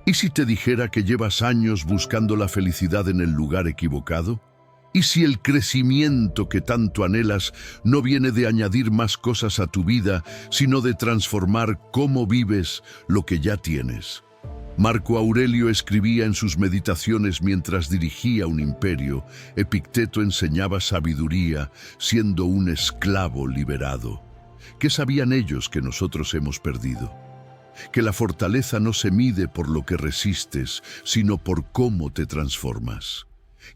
¿Y si te dijera que llevas años buscando la felicidad en el lugar equivocado? ¿Y si el crecimiento que tanto anhelas no viene de añadir más cosas a tu vida, sino de transformar cómo vives lo que ya tienes? Marco Aurelio escribía en sus meditaciones mientras dirigía un imperio. Epicteto enseñaba sabiduría, siendo un esclavo liberado. ¿Qué sabían ellos que nosotros hemos perdido? Que la fortaleza no se mide por lo que resistes, sino por cómo te transformas.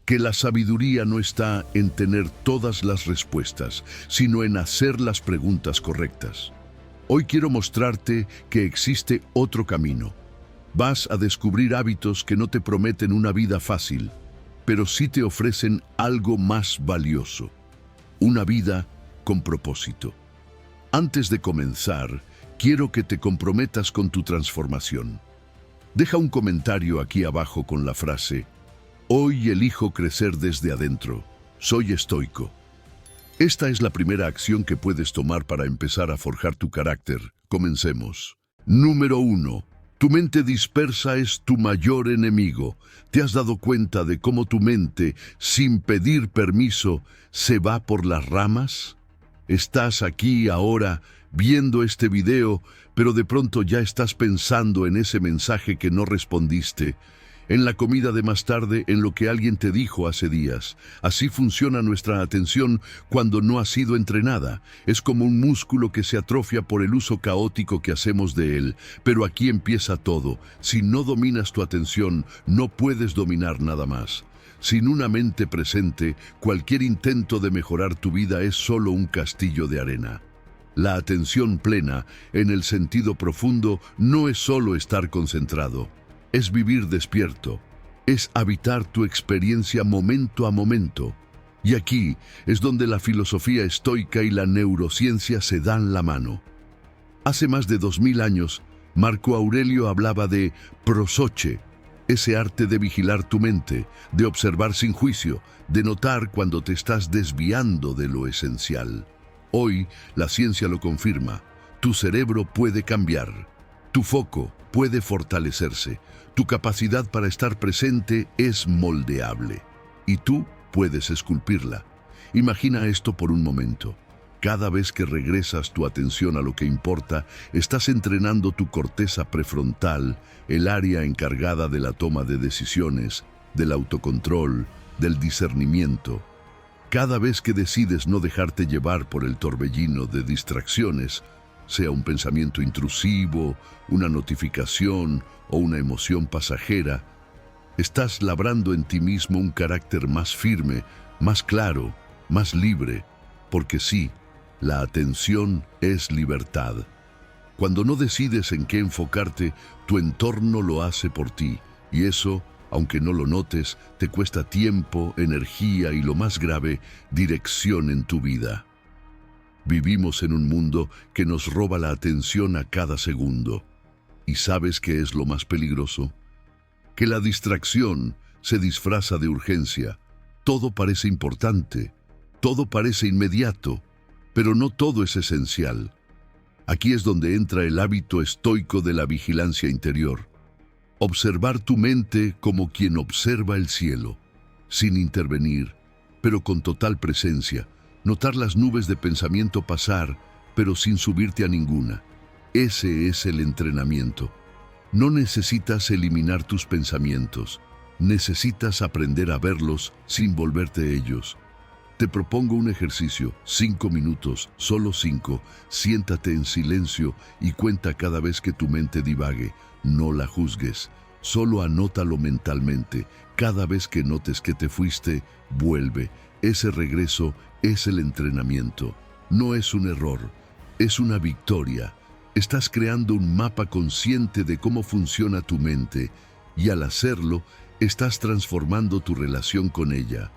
Que la sabiduría no está en tener todas las respuestas, sino en hacer las preguntas correctas. Hoy quiero mostrarte que existe otro camino. Vas a descubrir hábitos que no te prometen una vida fácil, pero sí te ofrecen algo más valioso: una vida con propósito. Antes de comenzar, quiero que te comprometas con tu transformación. Deja un comentario aquí abajo con la frase: hoy elijo crecer desde adentro. Soy estoico. Esta es la primera acción que puedes tomar para empezar a forjar tu carácter. Comencemos. Número 1. Tu mente dispersa es tu mayor enemigo. ¿Te has dado cuenta de cómo tu mente, sin pedir permiso, se va por las ramas? Estás aquí ahora viendo este video, pero de pronto ya estás pensando en ese mensaje que no respondiste, en la comida de más tarde, en lo que alguien te dijo hace días. Así funciona nuestra atención cuando no ha sido entrenada. Es como un músculo que se atrofia por el uso caótico que hacemos de él. Pero aquí empieza todo. Si no dominas tu atención, no puedes dominar nada más. Sin una mente presente, cualquier intento de mejorar tu vida es solo un castillo de arena. La atención plena, en el sentido profundo, no es solo estar concentrado. Es vivir despierto, es habitar tu experiencia momento a momento. Y aquí es donde la filosofía estoica y la neurociencia se dan la mano. Hace más de 2000 años, Marco Aurelio hablaba de prosoche, ese arte de vigilar tu mente, de observar sin juicio, de notar cuando te estás desviando de lo esencial. Hoy, la ciencia lo confirma. Tu cerebro puede cambiar, tu foco puede fortalecerse. Tu capacidad para estar presente es moldeable y tú puedes esculpirla. Imagina esto por un momento. Cada vez que regresas tu atención a lo que importa, estás entrenando tu corteza prefrontal, el área encargada de la toma de decisiones, del autocontrol, del discernimiento. Cada vez que decides no dejarte llevar por el torbellino de distracciones, sea un pensamiento intrusivo, una notificación o una emoción pasajera, estás labrando en ti mismo un carácter más firme, más claro, más libre, porque sí, la atención es libertad. Cuando no decides en qué enfocarte, tu entorno lo hace por ti, y eso, aunque no lo notes, te cuesta tiempo, energía y, lo más grave, dirección en tu vida. Vivimos en un mundo que nos roba la atención a cada segundo. ¿Y sabes qué es lo más peligroso? Que la distracción se disfraza de urgencia. Todo parece importante, todo parece inmediato, pero no todo es esencial. Aquí es donde entra el hábito estoico de la vigilancia interior. Observar tu mente como quien observa el cielo, sin intervenir, pero con total presencia. Notar las nubes de pensamiento pasar, pero sin subirte a ninguna. Ese es el entrenamiento. No necesitas eliminar tus pensamientos, necesitas aprender a verlos sin volverte ellos. Te propongo un ejercicio: 5 minutos, solo 5. Siéntate en silencio y cuenta cada vez que tu mente divague. No la juzgues, solo anótalo mentalmente. Cada vez que notes que te fuiste, vuelve. Ese regreso es el entrenamiento. No es un error, es una victoria. Estás creando un mapa consciente de cómo funciona tu mente, y al hacerlo, estás transformando tu relación con ella.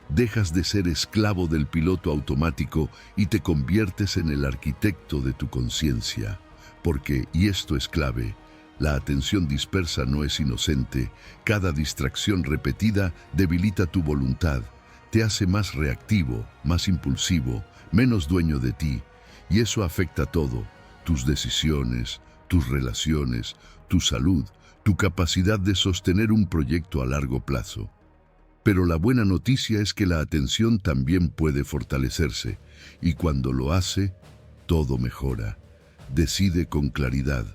Dejas de ser esclavo del piloto automático y te conviertes en el arquitecto de tu conciencia. Porque, y esto es clave, la atención dispersa no es inocente. Cada distracción repetida debilita tu voluntad. Te hace más reactivo, más impulsivo, menos dueño de ti, y eso afecta todo: tus decisiones, tus relaciones, tu salud, tu capacidad de sostener un proyecto a largo plazo. Pero la buena noticia es que la atención también puede fortalecerse, y cuando lo hace, todo mejora. Decide con claridad,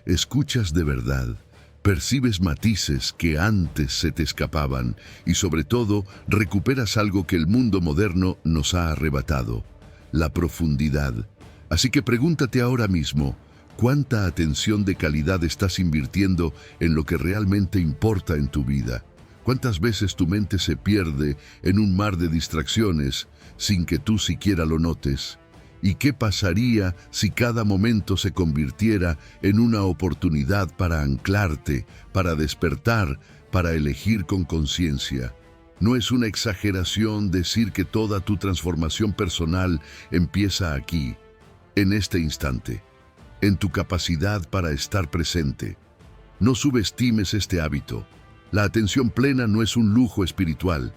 escuchas de verdad, percibes matices que antes se te escapaban y sobre todo recuperas algo que el mundo moderno nos ha arrebatado, la profundidad. Así que pregúntate ahora mismo, ¿cuánta atención de calidad estás invirtiendo en lo que realmente importa en tu vida? ¿Cuántas veces tu mente se pierde en un mar de distracciones sin que tú siquiera lo notes? ¿Y qué pasaría si cada momento se convirtiera en una oportunidad para anclarte, para despertar, para elegir con conciencia? No es una exageración decir que toda tu transformación personal empieza aquí, en este instante, en tu capacidad para estar presente. No subestimes este hábito. La atención plena no es un lujo espiritual.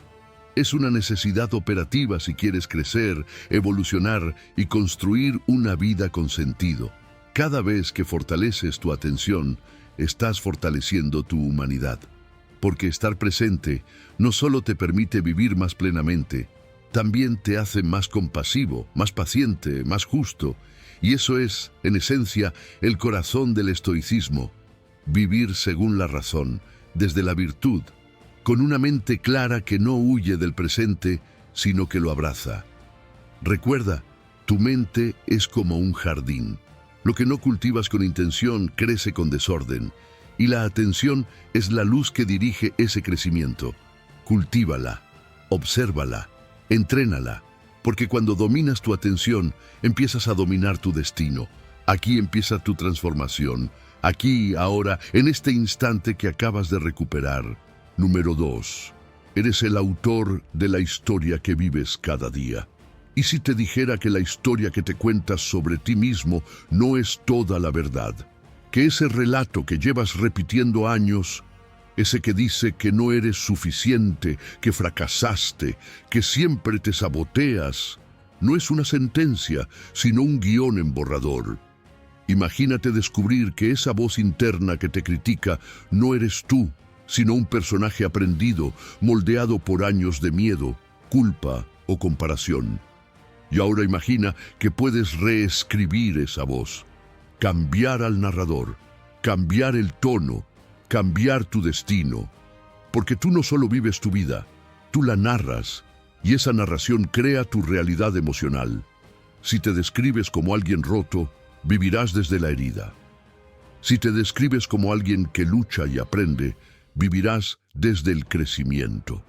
Es una necesidad operativa si quieres crecer, evolucionar y construir una vida con sentido. Cada vez que fortaleces tu atención, estás fortaleciendo tu humanidad. Porque estar presente no solo te permite vivir más plenamente, también te hace más compasivo, más paciente, más justo. Y eso es, en esencia, el corazón del estoicismo. Vivir según la razón, desde la virtud, con una mente clara que no huye del presente, sino que lo abraza. Recuerda, tu mente es como un jardín. Lo que no cultivas con intención crece con desorden, y la atención es la luz que dirige ese crecimiento. Cultívala, obsérvala, entrénala, porque cuando dominas tu atención, empiezas a dominar tu destino. Aquí empieza tu transformación, aquí, ahora, en este instante que acabas de recuperar. Número 2. Eres el autor de la historia que vives cada día. ¿Y si te dijera que la historia que te cuentas sobre ti mismo no es toda la verdad? Que ese relato que llevas repitiendo años, ese que dice que no eres suficiente, que fracasaste, que siempre te saboteas, no es una sentencia, sino un guión en borrador. Imagínate descubrir que esa voz interna que te critica no eres tú, sino un personaje aprendido, moldeado por años de miedo, culpa o comparación. Y ahora imagina que puedes reescribir esa voz, cambiar al narrador, cambiar el tono, cambiar tu destino. Porque tú no solo vives tu vida, tú la narras, y esa narración crea tu realidad emocional. Si te describes como alguien roto, vivirás desde la herida. Si te describes como alguien que lucha y aprende, vivirás desde el crecimiento.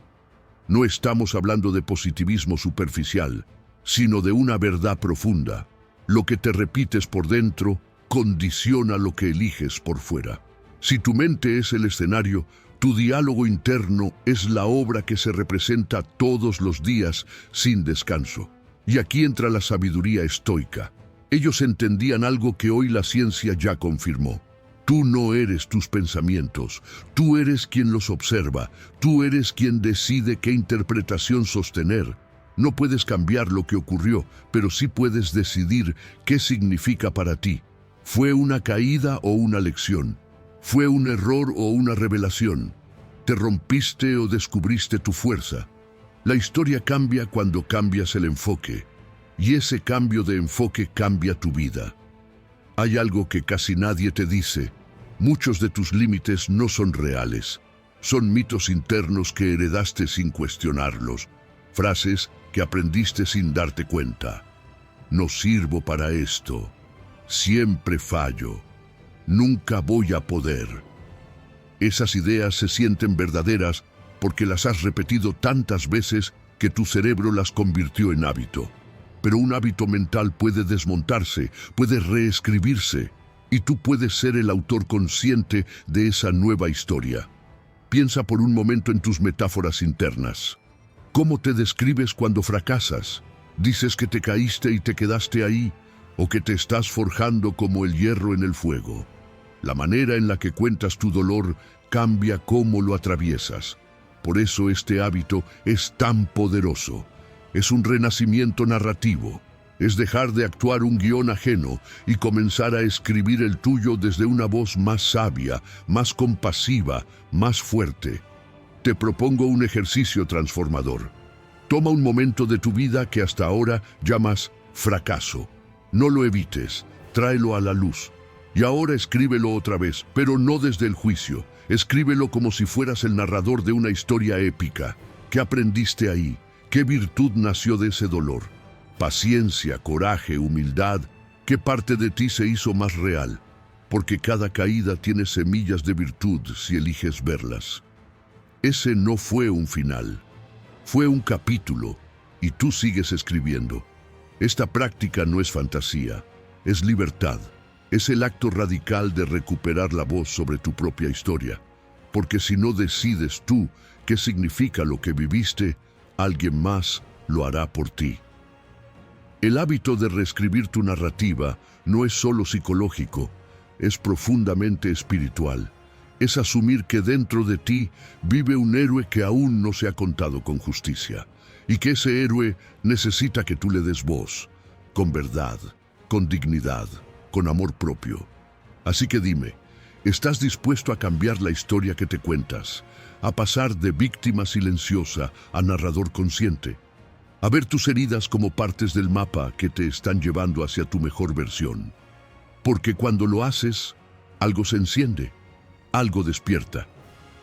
No estamos hablando de positivismo superficial, sino de una verdad profunda. Lo que te repites por dentro condiciona lo que eliges por fuera. Si tu mente es el escenario, tu diálogo interno es la obra que se representa todos los días sin descanso. Y aquí entra la sabiduría estoica. Ellos entendían algo que hoy la ciencia ya confirmó. Tú no eres tus pensamientos, tú eres quien los observa, tú eres quien decide qué interpretación sostener. No puedes cambiar lo que ocurrió, pero sí puedes decidir qué significa para ti. ¿Fue una caída o una lección? ¿Fue un error o una revelación? ¿Te rompiste o descubriste tu fuerza? La historia cambia cuando cambias el enfoque, y ese cambio de enfoque cambia tu vida. Hay algo que casi nadie te dice. Muchos de tus límites no son reales. Son mitos internos que heredaste sin cuestionarlos. Frases que aprendiste sin darte cuenta. No sirvo para esto. Siempre fallo. Nunca voy a poder. Esas ideas se sienten verdaderas porque las has repetido tantas veces que tu cerebro las convirtió en hábito. Pero un hábito mental puede desmontarse, puede reescribirse, y tú puedes ser el autor consciente de esa nueva historia. Piensa por un momento en tus metáforas internas. ¿Cómo te describes cuando fracasas? ¿Dices que te caíste y te quedaste ahí? ¿O que te estás forjando como el hierro en el fuego? La manera en la que cuentas tu dolor cambia cómo lo atraviesas. Por eso este hábito es tan poderoso. Es un renacimiento narrativo. Es dejar de actuar un guión ajeno y comenzar a escribir el tuyo desde una voz más sabia, más compasiva, más fuerte. Te propongo un ejercicio transformador. Toma un momento de tu vida que hasta ahora llamas fracaso. No lo evites, tráelo a la luz. Y ahora escríbelo otra vez, pero no desde el juicio. Escríbelo como si fueras el narrador de una historia épica. ¿Qué aprendiste ahí? ¿Qué virtud nació de ese dolor? Paciencia, coraje, humildad. ¿Qué parte de ti se hizo más real? Porque cada caída tiene semillas de virtud si eliges verlas. Ese no fue un final. Fue un capítulo, y tú sigues escribiendo. Esta práctica no es fantasía, es libertad. Es el acto radical de recuperar la voz sobre tu propia historia. Porque si no decides tú qué significa lo que viviste, alguien más lo hará por ti. El hábito de reescribir tu narrativa no es solo psicológico, es profundamente espiritual. Es asumir que dentro de ti vive un héroe que aún no se ha contado con justicia, y que ese héroe necesita que tú le des voz, con verdad, con dignidad, con amor propio. Así que dime, ¿estás dispuesto a cambiar la historia que te cuentas, a pasar de víctima silenciosa a narrador consciente, a ver tus heridas como partes del mapa que te están llevando hacia tu mejor versión? Porque cuando lo haces, algo se enciende, algo despierta.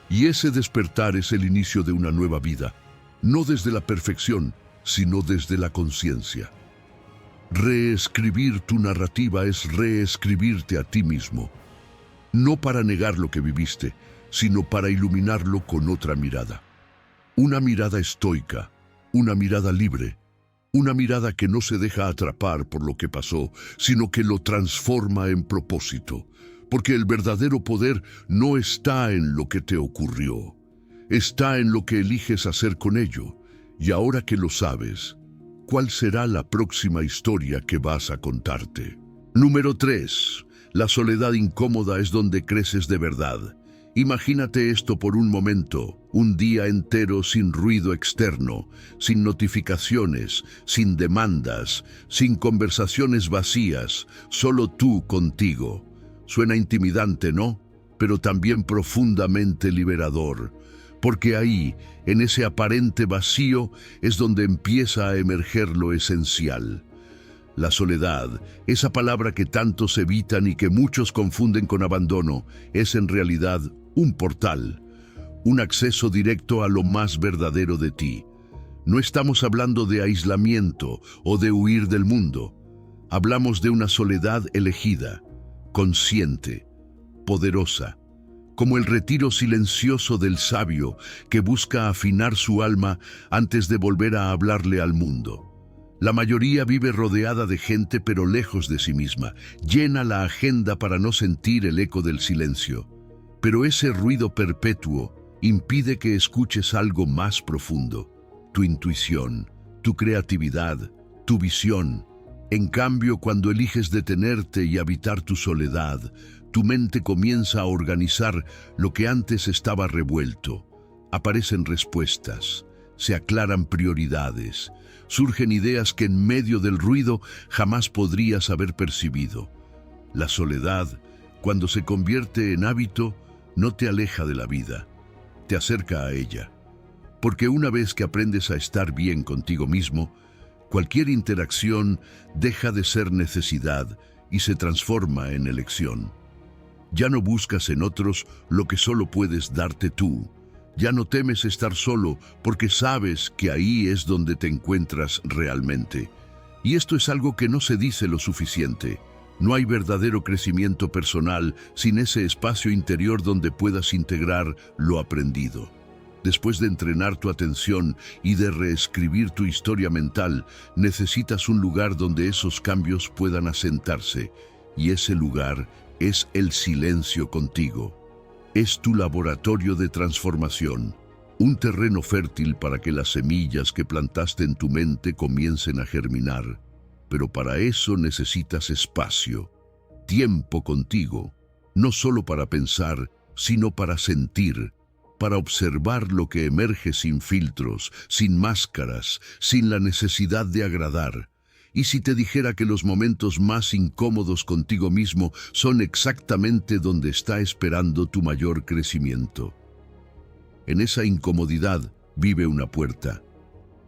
Y ese despertar es el inicio de una nueva vida, no desde la perfección, sino desde la conciencia. Reescribir tu narrativa es reescribirte a ti mismo, no para negar lo que viviste, sino para iluminarlo con otra mirada. Una mirada estoica, una mirada libre, una mirada que no se deja atrapar por lo que pasó, sino que lo transforma en propósito, porque el verdadero poder no está en lo que te ocurrió, está en lo que eliges hacer con ello. Y ahora que lo sabes, ¿cuál será la próxima historia que vas a contarte? Número 3. La soledad incómoda es donde creces de verdad. Imagínate esto por un momento, un día entero sin ruido externo, sin notificaciones, sin demandas, sin conversaciones vacías, solo tú contigo. Suena intimidante, ¿no? Pero también profundamente liberador. Porque ahí, en ese aparente vacío, es donde empieza a emerger lo esencial. La soledad, esa palabra que tantos evitan y que muchos confunden con abandono, es en realidad un portal, un acceso directo a lo más verdadero de ti. No estamos hablando de aislamiento o de huir del mundo. Hablamos de una soledad elegida, consciente, poderosa, como el retiro silencioso del sabio que busca afinar su alma antes de volver a hablarle al mundo. La mayoría vive rodeada de gente pero lejos de sí misma, llena la agenda para no sentir el eco del silencio. Pero ese ruido perpetuo impide que escuches algo más profundo, tu intuición, tu creatividad, tu visión. En cambio, cuando eliges detenerte y habitar tu soledad, tu mente comienza a organizar lo que antes estaba revuelto. Aparecen respuestas, se aclaran prioridades, surgen ideas que en medio del ruido jamás podrías haber percibido. La soledad, cuando se convierte en hábito, no te aleja de la vida, te acerca a ella. Porque una vez que aprendes a estar bien contigo mismo, cualquier interacción deja de ser necesidad y se transforma en elección. Ya no buscas en otros lo que solo puedes darte tú. Ya no temes estar solo porque sabes que ahí es donde te encuentras realmente. Y esto es algo que no se dice lo suficiente. No hay verdadero crecimiento personal sin ese espacio interior donde puedas integrar lo aprendido. Después de entrenar tu atención y de reescribir tu historia mental, necesitas un lugar donde esos cambios puedan asentarse. Y ese lugar es el silencio contigo. Es tu laboratorio de transformación, un terreno fértil para que las semillas que plantaste en tu mente comiencen a germinar. Pero para eso necesitas espacio, tiempo contigo, no solo para pensar, sino para sentir, para observar lo que emerge sin filtros, sin máscaras, sin la necesidad de agradar. ¿Y si te dijera que los momentos más incómodos contigo mismo son exactamente donde está esperando tu mayor crecimiento? En esa incomodidad vive una puerta.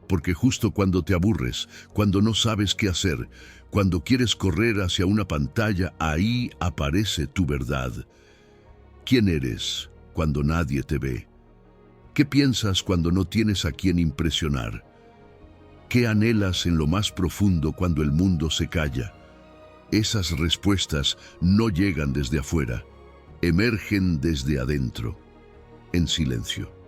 Porque justo cuando te aburres, cuando no sabes qué hacer, cuando quieres correr hacia una pantalla, ahí aparece tu verdad. ¿Quién eres cuando nadie te ve? ¿Qué piensas cuando no tienes a quien impresionar? ¿Qué anhelas en lo más profundo cuando el mundo se calla? Esas respuestas no llegan desde afuera, emergen desde adentro, en silencio.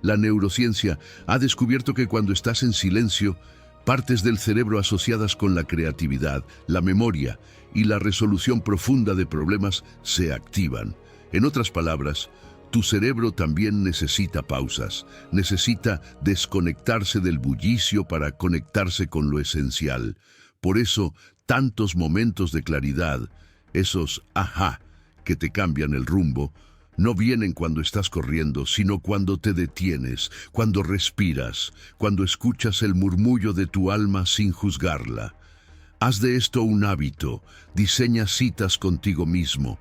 La neurociencia ha descubierto que cuando estás en silencio, partes del cerebro asociadas con la creatividad, la memoria y la resolución profunda de problemas se activan. En otras palabras, tu cerebro también necesita pausas, necesita desconectarse del bullicio para conectarse con lo esencial. Por eso, tantos momentos de claridad, esos ajá que te cambian el rumbo, no vienen cuando estás corriendo, sino cuando te detienes, cuando respiras, cuando escuchas el murmullo de tu alma sin juzgarla. Haz de esto un hábito, diseña citas contigo mismo.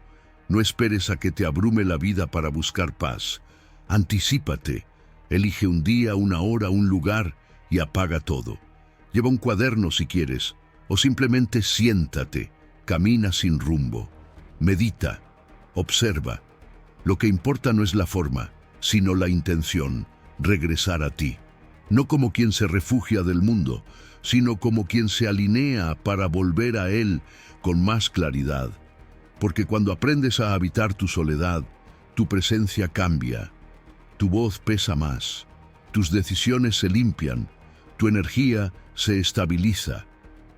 No esperes a que te abrume la vida para buscar paz. Anticípate, elige un día, una hora, un lugar y apaga todo. Lleva un cuaderno si quieres, o simplemente siéntate, camina sin rumbo, medita, observa. Lo que importa no es la forma, sino la intención, regresar a ti. No como quien se refugia del mundo, sino como quien se alinea para volver a él con más claridad. Porque cuando aprendes a habitar tu soledad, tu presencia cambia, tu voz pesa más, tus decisiones se limpian, tu energía se estabiliza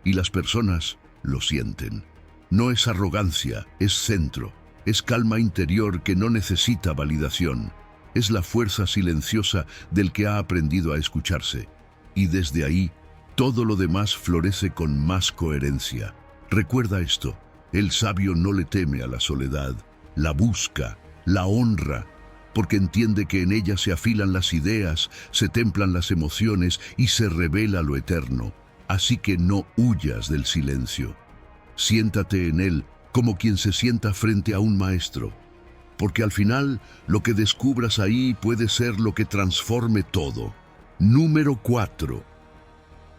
y las personas lo sienten. No es arrogancia, es centro. Es calma interior que no necesita validación. Es la fuerza silenciosa del que ha aprendido a escucharse. Y desde ahí, todo lo demás florece con más coherencia. Recuerda esto, el sabio no le teme a la soledad, la busca, la honra, porque entiende que en ella se afilan las ideas, se templan las emociones y se revela lo eterno. Así que no huyas del silencio. Siéntate en él, como quien se sienta frente a un maestro, porque al final lo que descubras ahí puede ser lo que transforme todo. Número 4.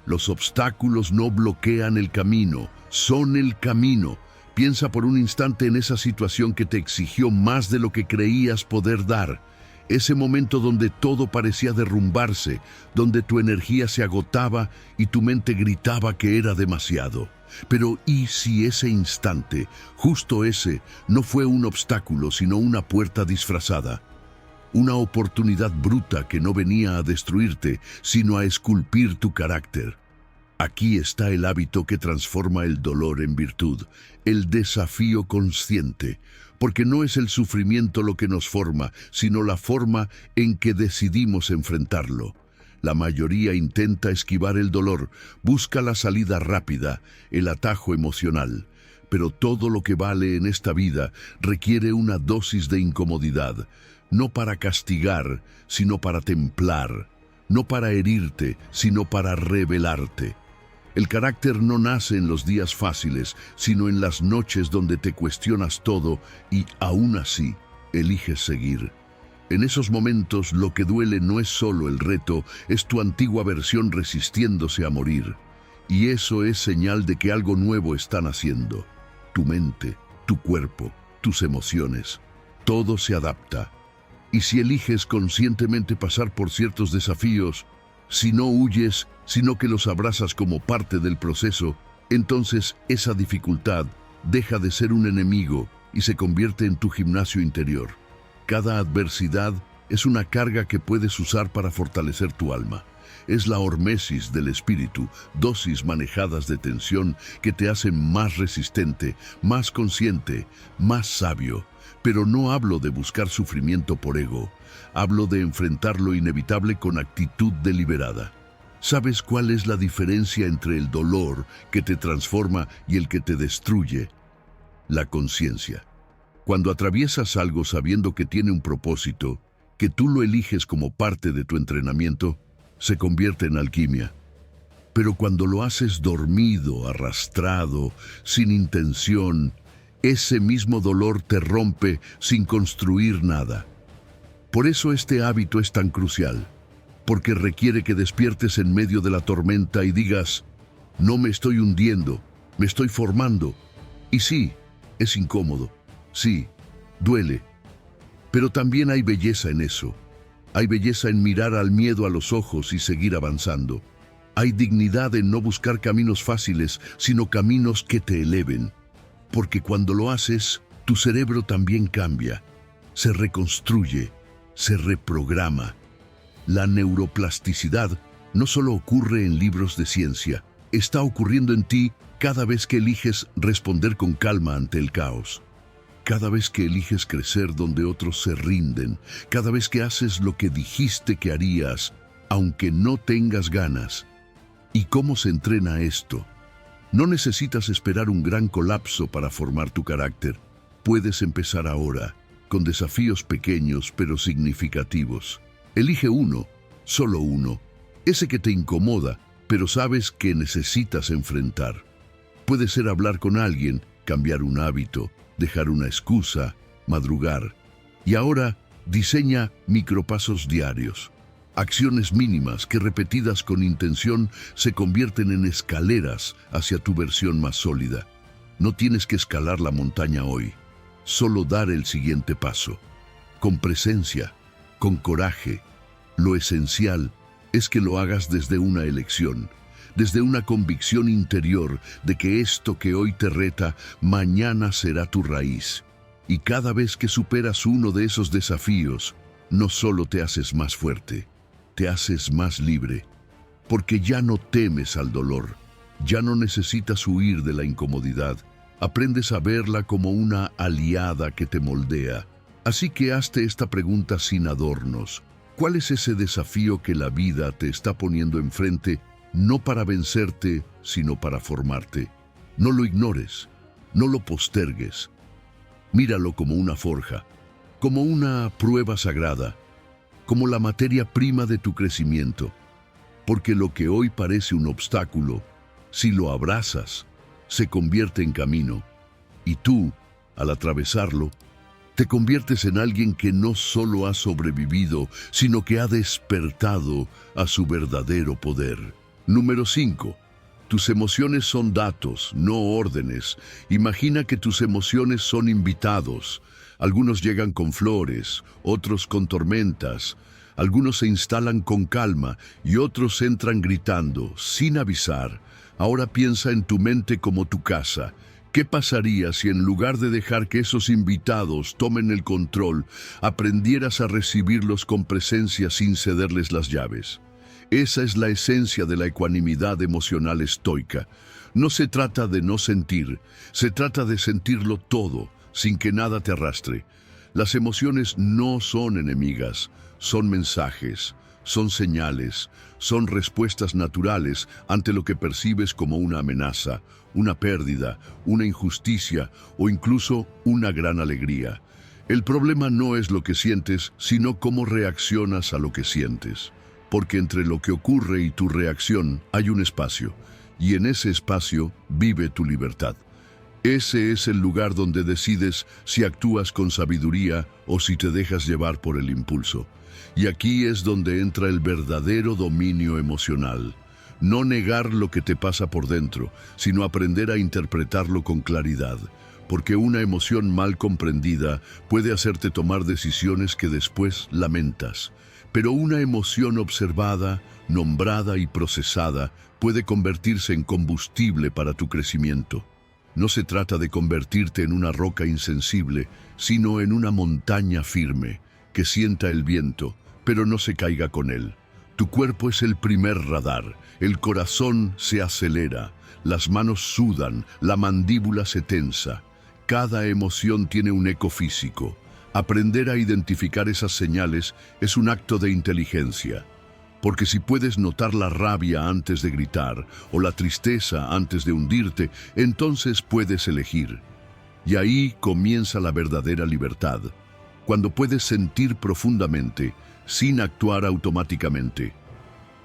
Los obstáculos no bloquean el camino, son el camino. Piensa por un instante en esa situación que te exigió más de lo que creías poder dar. Ese momento donde todo parecía derrumbarse, donde tu energía se agotaba y tu mente gritaba que era demasiado. Pero ¿y si ese instante, justo ese, no fue un obstáculo, sino una puerta disfrazada? Una oportunidad bruta que no venía a destruirte, sino a esculpir tu carácter. Aquí está el hábito que transforma el dolor en virtud, el desafío consciente, porque no es el sufrimiento lo que nos forma, sino la forma en que decidimos enfrentarlo. La mayoría intenta esquivar el dolor, busca la salida rápida, el atajo emocional. Pero todo lo que vale en esta vida requiere una dosis de incomodidad, no para castigar, sino para templar, no para herirte, sino para revelarte. El carácter no nace en los días fáciles, sino en las noches donde te cuestionas todo y, aún así, eliges seguir. En esos momentos lo que duele no es solo el reto, es tu antigua versión resistiéndose a morir. Y eso es señal de que algo nuevo está naciendo. Tu mente, tu cuerpo, tus emociones, todo se adapta. Y si eliges conscientemente pasar por ciertos desafíos, si no huyes, sino que los abrazas como parte del proceso, entonces esa dificultad deja de ser un enemigo y se convierte en tu gimnasio interior. Cada adversidad es una carga que puedes usar para fortalecer tu alma. Es la hormesis del espíritu, dosis manejadas de tensión que te hacen más resistente, más consciente, más sabio. Pero no hablo de buscar sufrimiento por ego, hablo de enfrentar lo inevitable con actitud deliberada. ¿Sabes cuál es la diferencia entre el dolor que te transforma y el que te destruye? La conciencia. Cuando atraviesas algo sabiendo que tiene un propósito, que tú lo eliges como parte de tu entrenamiento, se convierte en alquimia. Pero cuando lo haces dormido, arrastrado, sin intención, ese mismo dolor te rompe sin construir nada. Por eso este hábito es tan crucial, porque requiere que despiertes en medio de la tormenta y digas, no me estoy hundiendo, me estoy formando. Y sí, es incómodo, sí, duele, pero también hay belleza en eso. Hay belleza en mirar al miedo a los ojos y seguir avanzando. Hay dignidad en no buscar caminos fáciles, sino caminos que te eleven. Porque cuando lo haces, tu cerebro también cambia, se reconstruye, se reprograma. La neuroplasticidad no solo ocurre en libros de ciencia, está ocurriendo en ti cada vez que eliges responder con calma ante el caos. Cada vez que eliges crecer donde otros se rinden, cada vez que haces lo que dijiste que harías, aunque no tengas ganas. ¿Y cómo se entrena esto? No necesitas esperar un gran colapso para formar tu carácter. Puedes empezar ahora, con desafíos pequeños pero significativos. Elige uno, solo uno, ese que te incomoda, pero sabes que necesitas enfrentar. Puede ser hablar con alguien, cambiar un hábito, dejar una excusa, madrugar. Y ahora, diseña micropasos diarios. Acciones mínimas que repetidas con intención se convierten en escaleras hacia tu versión más sólida. No tienes que escalar la montaña hoy, solo dar el siguiente paso. Con presencia, con coraje. Lo esencial es que lo hagas desde una elección, desde una convicción interior de que esto que hoy te reta, mañana será tu raíz. Y cada vez que superas uno de esos desafíos, no solo te haces más fuerte, te haces más libre, porque ya no temes al dolor, ya no necesitas huir de la incomodidad, aprendes a verla como una aliada que te moldea. Así que hazte esta pregunta sin adornos. ¿Cuál es ese desafío que la vida te está poniendo enfrente, no para vencerte, sino para formarte? No lo ignores, no lo postergues. Míralo como una forja, como una prueba sagrada, como la materia prima de tu crecimiento. Porque lo que hoy parece un obstáculo, si lo abrazas, se convierte en camino. Y tú, al atravesarlo, te conviertes en alguien que no solo ha sobrevivido, sino que ha despertado a su verdadero poder. Número 5. Tus emociones son datos, no órdenes. Imagina que tus emociones son invitados. Algunos llegan con flores, otros con tormentas. Algunos se instalan con calma y otros entran gritando, sin avisar. Ahora piensa en tu mente como tu casa. ¿Qué pasaría si en lugar de dejar que esos invitados tomen el control, aprendieras a recibirlos con presencia sin cederles las llaves? Esa es la esencia de la ecuanimidad emocional estoica. No se trata de no sentir, se trata de sentirlo todo, sin que nada te arrastre. Las emociones no son enemigas, son mensajes, son señales, son respuestas naturales ante lo que percibes como una amenaza, una pérdida, una injusticia o incluso una gran alegría. El problema no es lo que sientes, sino cómo reaccionas a lo que sientes. Porque entre lo que ocurre y tu reacción hay un espacio, y en ese espacio vive tu libertad. Ese es el lugar donde decides si actúas con sabiduría o si te dejas llevar por el impulso. Y aquí es donde entra el verdadero dominio emocional. No negar lo que te pasa por dentro, sino aprender a interpretarlo con claridad. Porque una emoción mal comprendida puede hacerte tomar decisiones que después lamentas. Pero una emoción observada, nombrada y procesada puede convertirse en combustible para tu crecimiento. No se trata de convertirte en una roca insensible, sino en una montaña firme, que sienta el viento, pero no se caiga con él. Tu cuerpo es el primer radar, el corazón se acelera, las manos sudan, la mandíbula se tensa. Cada emoción tiene un eco físico. Aprender a identificar esas señales es un acto de inteligencia. Porque si puedes notar la rabia antes de gritar o la tristeza antes de hundirte, entonces puedes elegir. Y ahí comienza la verdadera libertad, cuando puedes sentir profundamente, sin actuar automáticamente.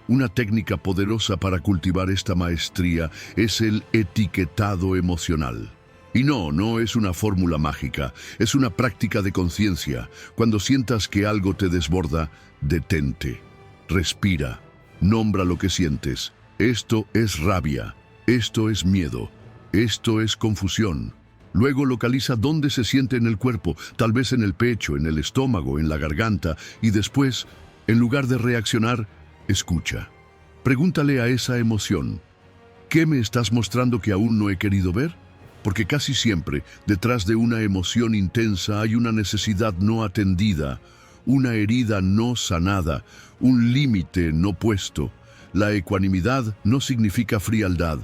Una técnica poderosa para cultivar esta maestría es el etiquetado emocional. Y no es una fórmula mágica, es una práctica de conciencia. Cuando sientas que algo te desborda, detente, respira, nombra lo que sientes. Esto es rabia, esto es miedo, esto es confusión. Luego localiza dónde se siente en el cuerpo, tal vez en el pecho, en el estómago, en la garganta, y después, en lugar de reaccionar, escucha. Pregúntale a esa emoción, ¿qué me estás mostrando que aún no he querido ver? Porque casi siempre, detrás de una emoción intensa hay una necesidad no atendida, una herida no sanada, un límite no puesto. La ecuanimidad no significa frialdad,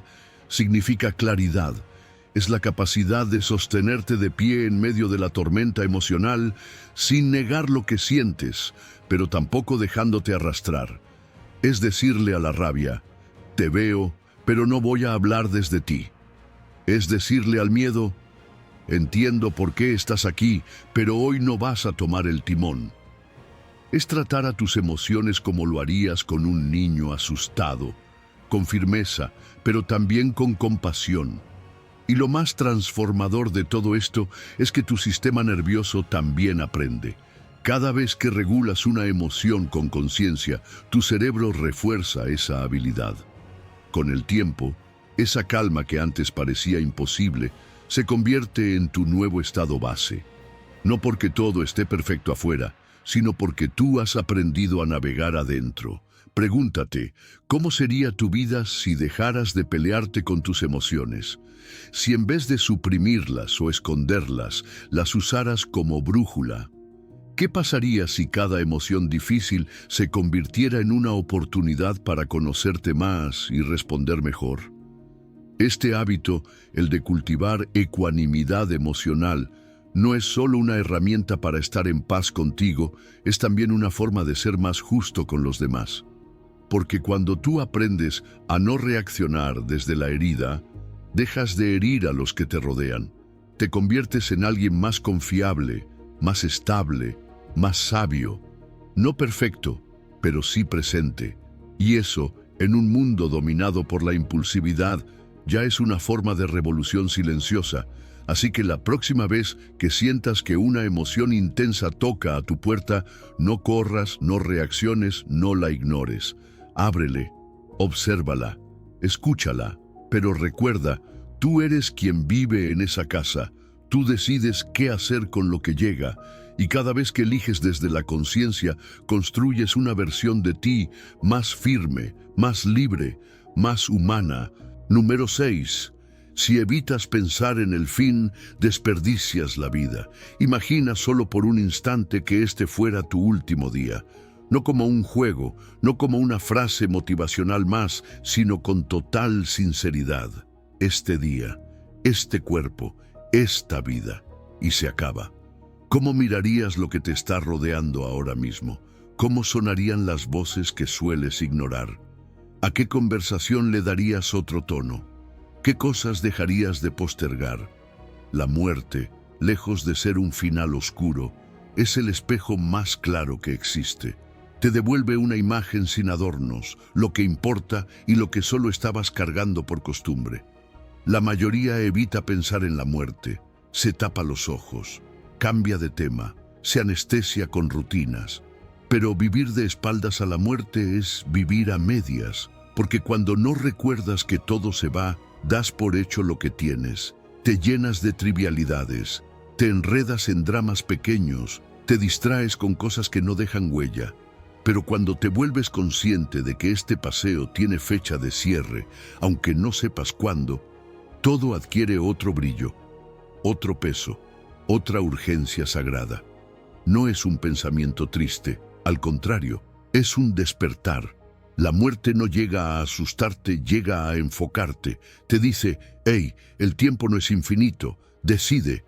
significa claridad. Es la capacidad de sostenerte de pie en medio de la tormenta emocional sin negar lo que sientes, pero tampoco dejándote arrastrar. Es decirle a la rabia, te veo, pero no voy a hablar desde ti. Es decirle al miedo, entiendo por qué estás aquí, pero hoy no vas a tomar el timón. Es tratar a tus emociones como lo harías con un niño asustado, con firmeza, pero también con compasión. Y lo más transformador de todo esto es que tu sistema nervioso también aprende. Cada vez que regulas una emoción con conciencia, tu cerebro refuerza esa habilidad. Con el tiempo, esa calma que antes parecía imposible se convierte en tu nuevo estado base. No porque todo esté perfecto afuera, sino porque tú has aprendido a navegar adentro. Pregúntate, ¿cómo sería tu vida si dejaras de pelearte con tus emociones? Si en vez de suprimirlas o esconderlas, las usaras como brújula. ¿Qué pasaría si cada emoción difícil se convirtiera en una oportunidad para conocerte más y responder mejor? Este hábito, el de cultivar ecuanimidad emocional, no es solo una herramienta para estar en paz contigo, es también una forma de ser más justo con los demás. Porque cuando tú aprendes a no reaccionar desde la herida, dejas de herir a los que te rodean. Te conviertes en alguien más confiable, más estable, más sabio. No perfecto, pero sí presente. Y eso, en un mundo dominado por la impulsividad, ya es una forma de revolución silenciosa. Así que la próxima vez que sientas que una emoción intensa toca a tu puerta, no corras, no reacciones, no la ignores. Ábrele, obsérvala, escúchala, pero recuerda, tú eres quien vive en esa casa. Tú decides qué hacer con lo que llega, y cada vez que eliges desde la conciencia, construyes una versión de ti más firme, más libre, más humana. Número 6. Si evitas pensar en el fin, desperdicias la vida. Imagina solo por un instante que este fuera tu último día. No como un juego, no como una frase motivacional más, sino con total sinceridad. Este día, este cuerpo, esta vida, y se acaba. ¿Cómo mirarías lo que te está rodeando ahora mismo? ¿Cómo sonarían las voces que sueles ignorar? ¿A qué conversación le darías otro tono? ¿Qué cosas dejarías de postergar? La muerte, lejos de ser un final oscuro, es el espejo más claro que existe. Te devuelve una imagen sin adornos, lo que importa y lo que solo estabas cargando por costumbre. La mayoría evita pensar en la muerte, se tapa los ojos, cambia de tema, se anestesia con rutinas. Pero vivir de espaldas a la muerte es vivir a medias, porque cuando no recuerdas que todo se va, das por hecho lo que tienes, te llenas de trivialidades, te enredas en dramas pequeños, te distraes con cosas que no dejan huella. Pero cuando te vuelves consciente de que este paseo tiene fecha de cierre, aunque no sepas cuándo, todo adquiere otro brillo, otro peso, otra urgencia sagrada. No es un pensamiento triste, al contrario, es un despertar. La muerte no llega a asustarte, llega a enfocarte. Te dice, hey, el tiempo no es infinito, decide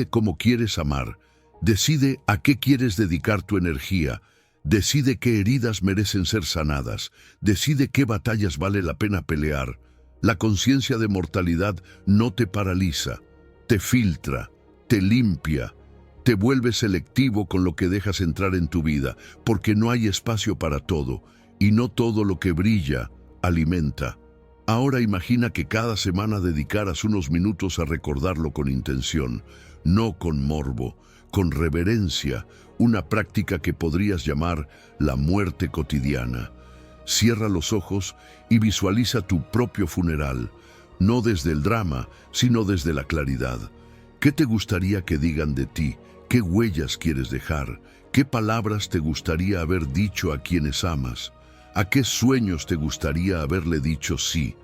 cómo quieres amar, decide a qué quieres dedicar tu energía, decide qué heridas merecen ser sanadas, decide qué batallas vale la pena pelear. La conciencia de mortalidad no te paraliza, te filtra, te limpia, te vuelve selectivo con lo que dejas entrar en tu vida, porque no hay espacio para todo. Y no todo lo que brilla alimenta. Ahora imagina que cada semana dedicaras unos minutos a recordarlo con intención, no con morbo, con reverencia, una práctica que podrías llamar la muerte cotidiana. Cierra los ojos y visualiza tu propio funeral, no desde el drama, sino desde la claridad. ¿Qué te gustaría que digan de ti? ¿Qué huellas quieres dejar? ¿Qué palabras te gustaría haber dicho a quienes amas? ¿A qué sueños te gustaría haberle dicho sí?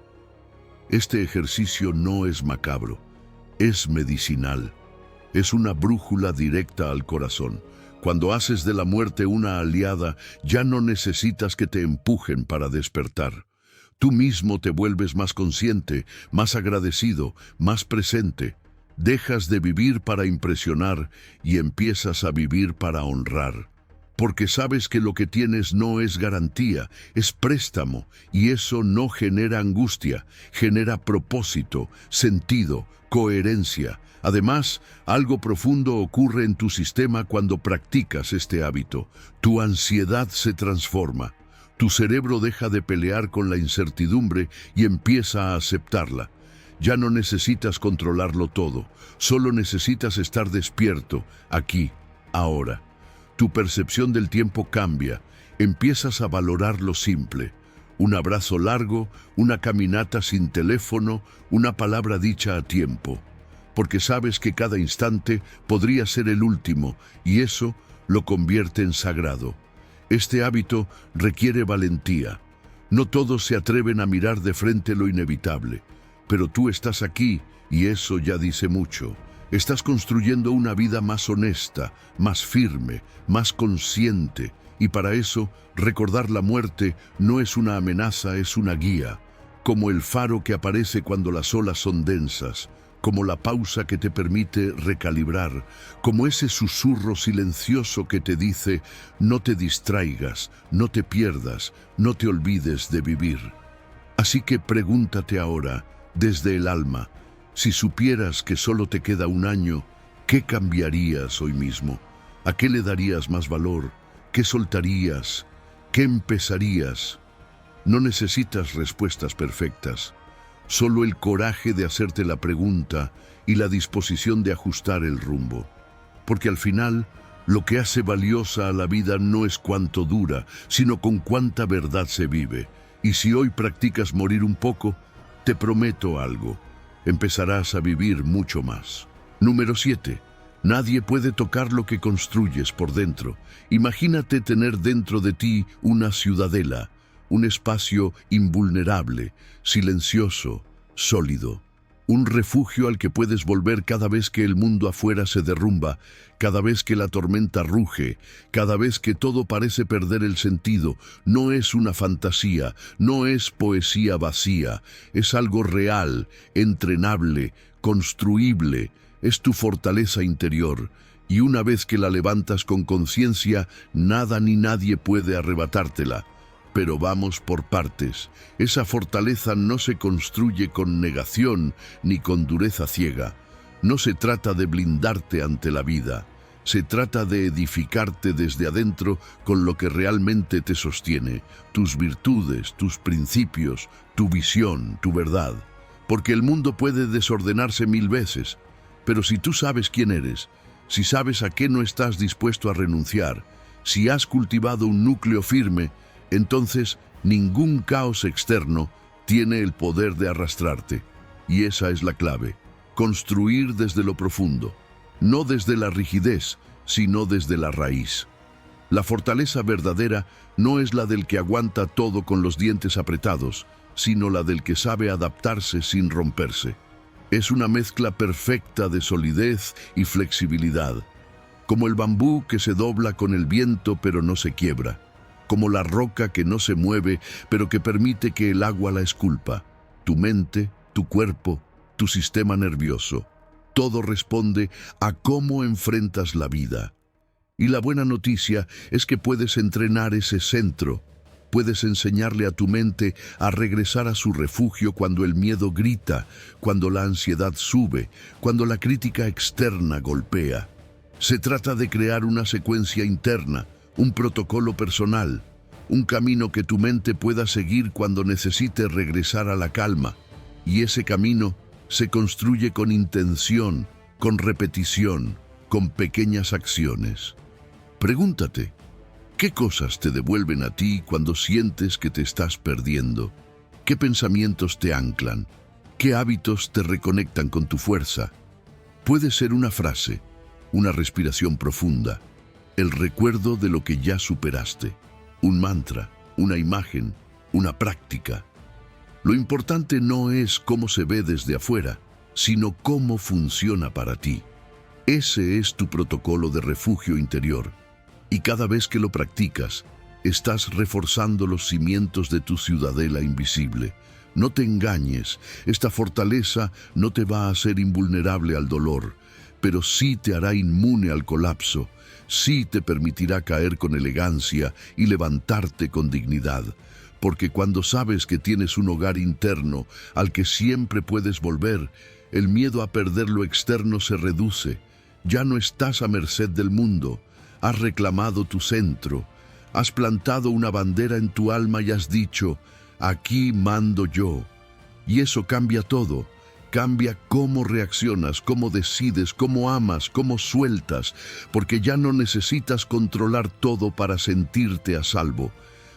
Este ejercicio no es macabro, es medicinal. Es una brújula directa al corazón. Cuando haces de la muerte una aliada, ya no necesitas que te empujen para despertar. Tú mismo te vuelves más consciente, más agradecido, más presente. Dejas de vivir para impresionar y empiezas a vivir para honrar. Porque sabes que lo que tienes no es garantía, es préstamo, y eso no genera angustia, genera propósito, sentido, coherencia. Además, algo profundo ocurre en tu sistema cuando practicas este hábito. Tu ansiedad se transforma. Tu cerebro deja de pelear con la incertidumbre y empieza a aceptarla. Ya no necesitas controlarlo todo, solo necesitas estar despierto, aquí, ahora. Tu percepción del tiempo cambia, empiezas a valorar lo simple. Un abrazo largo, una caminata sin teléfono, una palabra dicha a tiempo. Porque sabes que cada instante podría ser el último y eso lo convierte en sagrado. Este hábito requiere valentía. No todos se atreven a mirar de frente lo inevitable, pero tú estás aquí y eso ya dice mucho. Estás construyendo una vida más honesta, más firme, más consciente, y para eso recordar la muerte no es una amenaza, es una guía, como el faro que aparece cuando las olas son densas, como la pausa que te permite recalibrar, como ese susurro silencioso que te dice no te distraigas, no te pierdas, no te olvides de vivir. Así que pregúntate ahora, desde el alma, si supieras que solo te queda un año, ¿qué cambiarías hoy mismo? ¿A qué le darías más valor? ¿Qué soltarías? ¿Qué empezarías? No necesitas respuestas perfectas, solo el coraje de hacerte la pregunta y la disposición de ajustar el rumbo. Porque al final, lo que hace valiosa a la vida no es cuánto dura, sino con cuánta verdad se vive. Y si hoy practicas morir un poco, te prometo algo. Empezarás a vivir mucho más. Número 7. Nadie puede tocar lo que construyes por dentro. Imagínate tener dentro de ti una ciudadela, un espacio invulnerable, silencioso, sólido. Un refugio al que puedes volver cada vez que el mundo afuera se derrumba, cada vez que la tormenta ruge, cada vez que todo parece perder el sentido. No es una fantasía, no es poesía vacía, es algo real, entrenable, construible, es tu fortaleza interior. Y una vez que la levantas con conciencia, nada ni nadie puede arrebatártela. Pero vamos por partes. Esa fortaleza no se construye con negación ni con dureza ciega. No se trata de blindarte ante la vida. Se trata de edificarte desde adentro con lo que realmente te sostiene, tus virtudes, tus principios, tu visión, tu verdad. Porque el mundo puede desordenarse 1000 veces, pero si tú sabes quién eres, si sabes a qué no estás dispuesto a renunciar, si has cultivado un núcleo firme, entonces ningún caos externo tiene el poder de arrastrarte. Y esa es la clave, construir desde lo profundo, no desde la rigidez, sino desde la raíz. La fortaleza verdadera no es la del que aguanta todo con los dientes apretados, sino la del que sabe adaptarse sin romperse. Es una mezcla perfecta de solidez y flexibilidad, como el bambú que se dobla con el viento pero no se quiebra, como la roca que no se mueve, pero que permite que el agua la esculpa. Tu mente, tu cuerpo, tu sistema nervioso, todo responde a cómo enfrentas la vida. Y la buena noticia es que puedes entrenar ese centro. Puedes enseñarle a tu mente a regresar a su refugio cuando el miedo grita, cuando la ansiedad sube, cuando la crítica externa golpea. Se trata de crear una secuencia interna, un protocolo personal. un camino que tu mente pueda seguir cuando necesite regresar a la calma. Y ese camino se construye con intención, con repetición, con pequeñas acciones. Pregúntate, ¿qué cosas te devuelven a ti cuando sientes que te estás perdiendo? ¿Qué pensamientos te anclan? ¿Qué hábitos te reconectan con tu fuerza? Puede ser una frase, una respiración profunda, el recuerdo de lo que ya superaste, un mantra, una imagen, una práctica. Lo importante no es cómo se ve desde afuera, sino cómo funciona para ti. Ese es tu protocolo de refugio interior, y cada vez que lo practicas, estás reforzando los cimientos de tu ciudadela invisible. No te engañes, esta fortaleza no te va a hacer invulnerable al dolor, pero sí te hará inmune al colapso, sí te permitirá caer con elegancia y levantarte con dignidad, porque cuando sabes que tienes un hogar interno al que siempre puedes volver, el miedo a perder lo externo se reduce. Ya no estás a merced del mundo, has reclamado tu centro, has plantado una bandera en tu alma y has dicho, aquí mando yo. Y eso cambia todo. Cambia cómo reaccionas, cómo decides, cómo amas, cómo sueltas, porque ya no necesitas controlar todo para sentirte a salvo.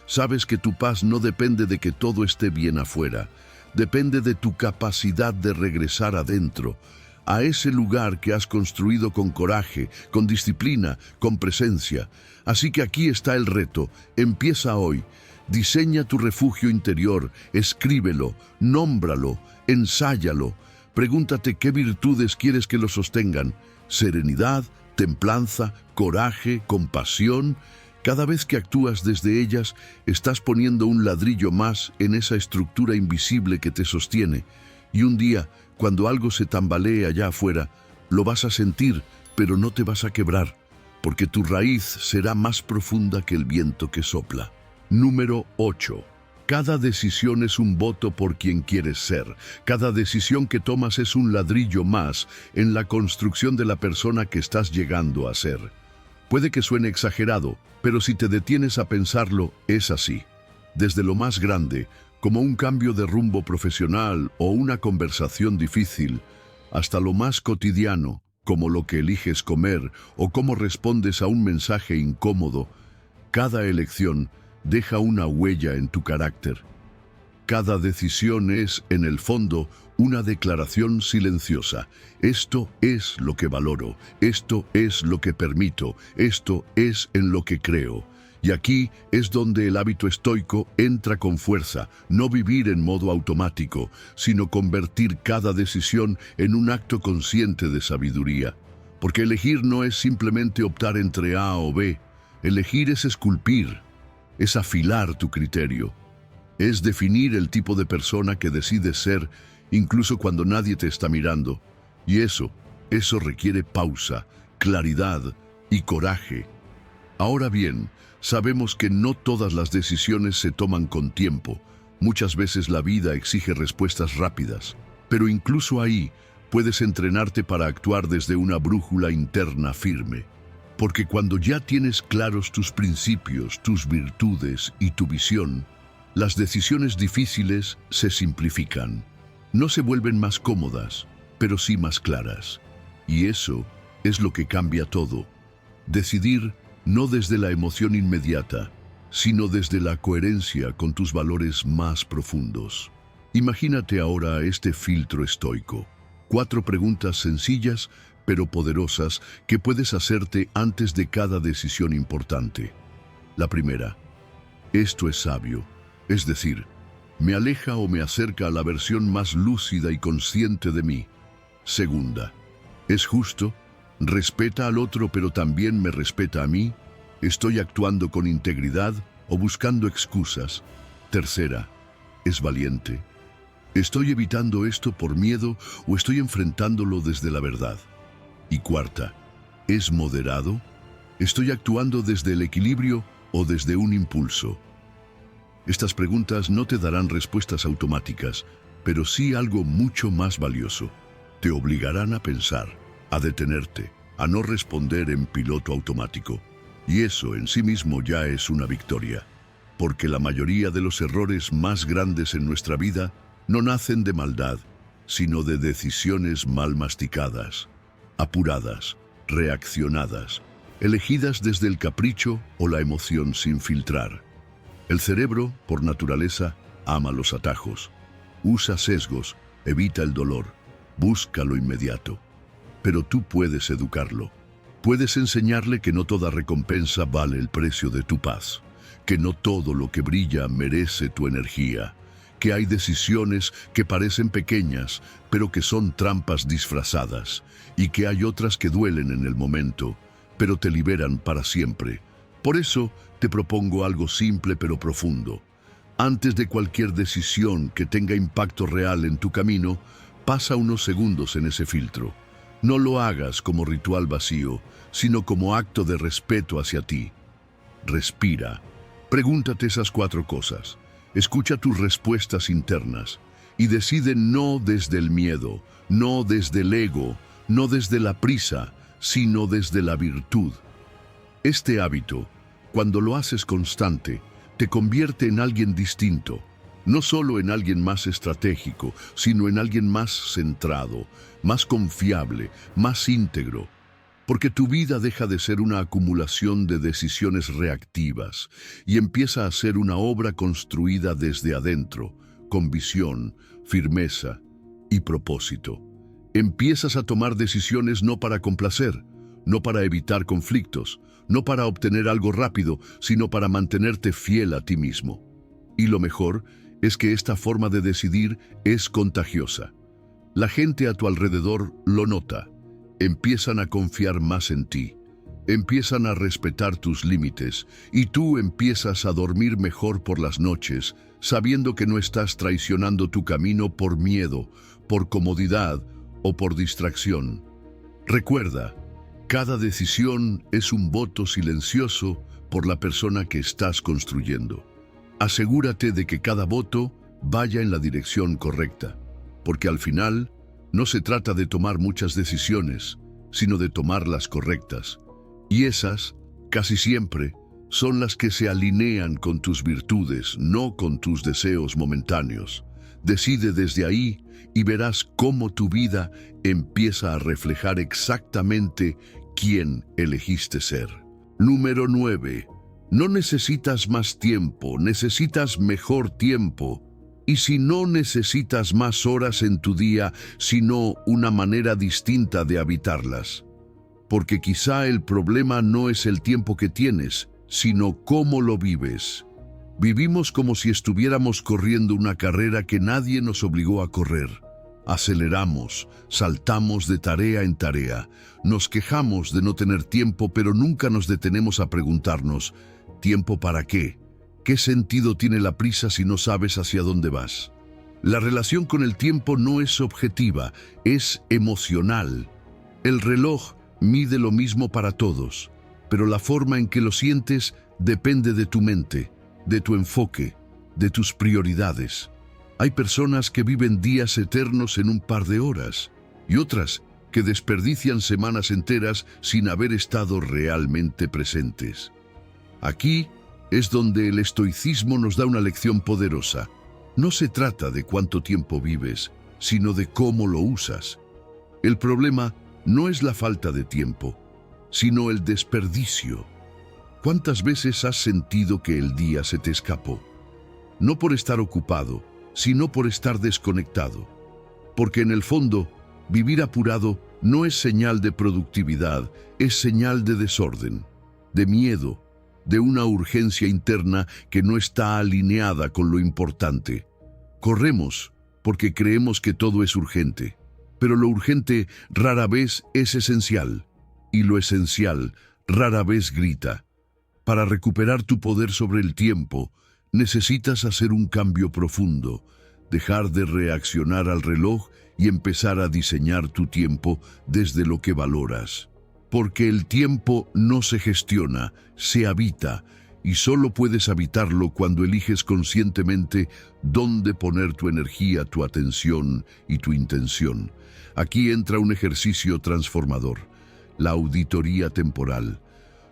Sabes que tu paz no depende de que todo esté bien afuera, depende de tu capacidad de regresar adentro, a ese lugar que has construido con coraje, con disciplina, con presencia. Así que aquí está el reto, empieza hoy. Diseña tu refugio interior, escríbelo, nómbralo, ensáyalo. Pregúntate qué virtudes quieres que lo sostengan. Serenidad, templanza, coraje, compasión. Cada vez que actúas desde ellas, estás poniendo un ladrillo más en esa estructura invisible que te sostiene. Y un día, cuando algo se tambalee allá afuera, lo vas a sentir, pero no te vas a quebrar, porque tu raíz será más profunda que el viento que sopla. Número 8. Cada decisión es un voto por quien quieres ser. Cada decisión que tomas es un ladrillo más en la construcción de la persona que estás llegando a ser. Puede que suene exagerado, pero si te detienes a pensarlo, es así. Desde lo más grande, como un cambio de rumbo profesional o una conversación difícil, hasta lo más cotidiano, como lo que eliges comer o cómo respondes a un mensaje incómodo, cada elección deja una huella en tu carácter. Cada decisión es, en el fondo, una declaración silenciosa. Esto es lo que valoro, esto es lo que permito, esto es en lo que creo. Y aquí es donde el hábito estoico entra con fuerza, no vivir en modo automático, sino convertir cada decisión en un acto consciente de sabiduría. Porque elegir no es simplemente optar entre A o B, elegir es esculpir, es afilar tu criterio, es definir el tipo de persona que decides ser incluso cuando nadie te está mirando. Y eso requiere pausa, claridad y coraje. Ahora bien, sabemos que no todas las decisiones se toman con tiempo. Muchas veces la vida exige respuestas rápidas, pero incluso ahí puedes entrenarte para actuar desde una brújula interna firme. Porque cuando ya tienes claros tus principios, tus virtudes y tu visión, las decisiones difíciles se simplifican. No se vuelven más cómodas, pero sí más claras. Y eso es lo que cambia todo. Decidir no desde la emoción inmediata, sino desde la coherencia con tus valores más profundos. Imagínate ahora este filtro estoico. 4 preguntas sencillas pero poderosas que puedes hacerte antes de cada decisión importante. La primera, ¿esto es sabio? Es decir, ¿me aleja o me acerca a la versión más lúcida y consciente de mí? Segunda, ¿es justo? ¿Respeta al otro pero también me respeta a mí? ¿Estoy actuando con integridad o buscando excusas? Tercera, ¿es valiente? ¿Estoy evitando esto por miedo o estoy enfrentándolo desde la verdad? Y cuarta, ¿es moderado? ¿Estoy actuando desde el equilibrio o desde un impulso? Estas preguntas no te darán respuestas automáticas, pero sí algo mucho más valioso. Te obligarán a pensar, a detenerte, a no responder en piloto automático. Y eso en sí mismo ya es una victoria. porque la mayoría de los errores más grandes en nuestra vida no nacen de maldad, sino de decisiones mal masticadas, apuradas, reaccionadas, elegidas desde el capricho o la emoción sin filtrar. El cerebro, por naturaleza, ama los atajos, usa sesgos, evita el dolor, busca lo inmediato. Pero tú puedes educarlo. Puedes enseñarle que no toda recompensa vale el precio de tu paz, que no todo lo que brilla merece tu energía, que hay decisiones que parecen pequeñas, pero que son trampas disfrazadas, y que hay otras que duelen en el momento, pero te liberan para siempre. Por eso te propongo algo simple pero profundo. Antes de cualquier decisión que tenga impacto real en tu camino, pasa unos segundos en ese filtro. No lo hagas como ritual vacío, sino como acto de respeto hacia ti. Respira. Pregúntate esas 4 cosas. Escucha tus respuestas internas y decide no desde el miedo, no desde el ego, no desde la prisa, sino desde la virtud. Este hábito, cuando lo haces constante, te convierte en alguien distinto, no solo en alguien más estratégico, sino en alguien más centrado, más confiable, más íntegro, porque tu vida deja de ser una acumulación de decisiones reactivas y empieza a ser una obra construida desde adentro, con visión, firmeza y propósito. Empiezas a tomar decisiones no para complacer, no para evitar conflictos, no para obtener algo rápido, sino para mantenerte fiel a ti mismo. Y lo mejor es que esta forma de decidir es contagiosa. La gente a tu alrededor lo nota. Empiezan a confiar más en ti. Empiezan a respetar tus límites y tú empiezas a dormir mejor por las noches, sabiendo que no estás traicionando tu camino por miedo, por comodidad o por distracción. Recuerda, cada decisión es un voto silencioso por la persona que estás construyendo. Asegúrate de que cada voto vaya en la dirección correcta, porque al final no se trata de tomar muchas decisiones, sino de tomar las correctas. Y esas, casi siempre, son las que se alinean con tus virtudes, no con tus deseos momentáneos. Decide desde ahí y verás cómo tu vida empieza a reflejar exactamente quién elegiste ser. Número 9. No necesitas más tiempo, necesitas mejor tiempo. Y si no necesitas más horas en tu día, sino una manera distinta de habitarlas. Porque quizá el problema no es el tiempo que tienes, sino cómo lo vives. Vivimos como si estuviéramos corriendo una carrera que nadie nos obligó a correr. Aceleramos, saltamos de tarea en tarea, nos quejamos de no tener tiempo, pero nunca nos detenemos a preguntarnos, ¿tiempo para qué? ¿Qué sentido tiene la prisa si no sabes hacia dónde vas? La relación con el tiempo no es objetiva, es emocional. El reloj mide lo mismo para todos, pero la forma en que lo sientes depende de tu mente, de tu enfoque, de tus prioridades. Hay personas que viven días eternos en un par de horas y otras que desperdician semanas enteras sin haber estado realmente presentes. Aquí es donde el estoicismo nos da una lección poderosa. No se trata de cuánto tiempo vives, sino de cómo lo usas. El problema no es la falta de tiempo, sino el desperdicio. ¿Cuántas veces has sentido que el día se te escapó? No por estar ocupado, sino por estar desconectado. Porque en el fondo, vivir apurado no es señal de productividad, es señal de desorden, de miedo, de una urgencia interna que no está alineada con lo importante. Corremos porque creemos que todo es urgente, pero lo urgente rara vez es esencial, y lo esencial rara vez grita. Para recuperar tu poder sobre el tiempo, necesitas hacer un cambio profundo, dejar de reaccionar al reloj y empezar a diseñar tu tiempo desde lo que valoras. Porque el tiempo no se gestiona, se habita, y solo puedes habitarlo cuando eliges conscientemente dónde poner tu energía, tu atención y tu intención. Aquí entra un ejercicio transformador, la auditoría temporal.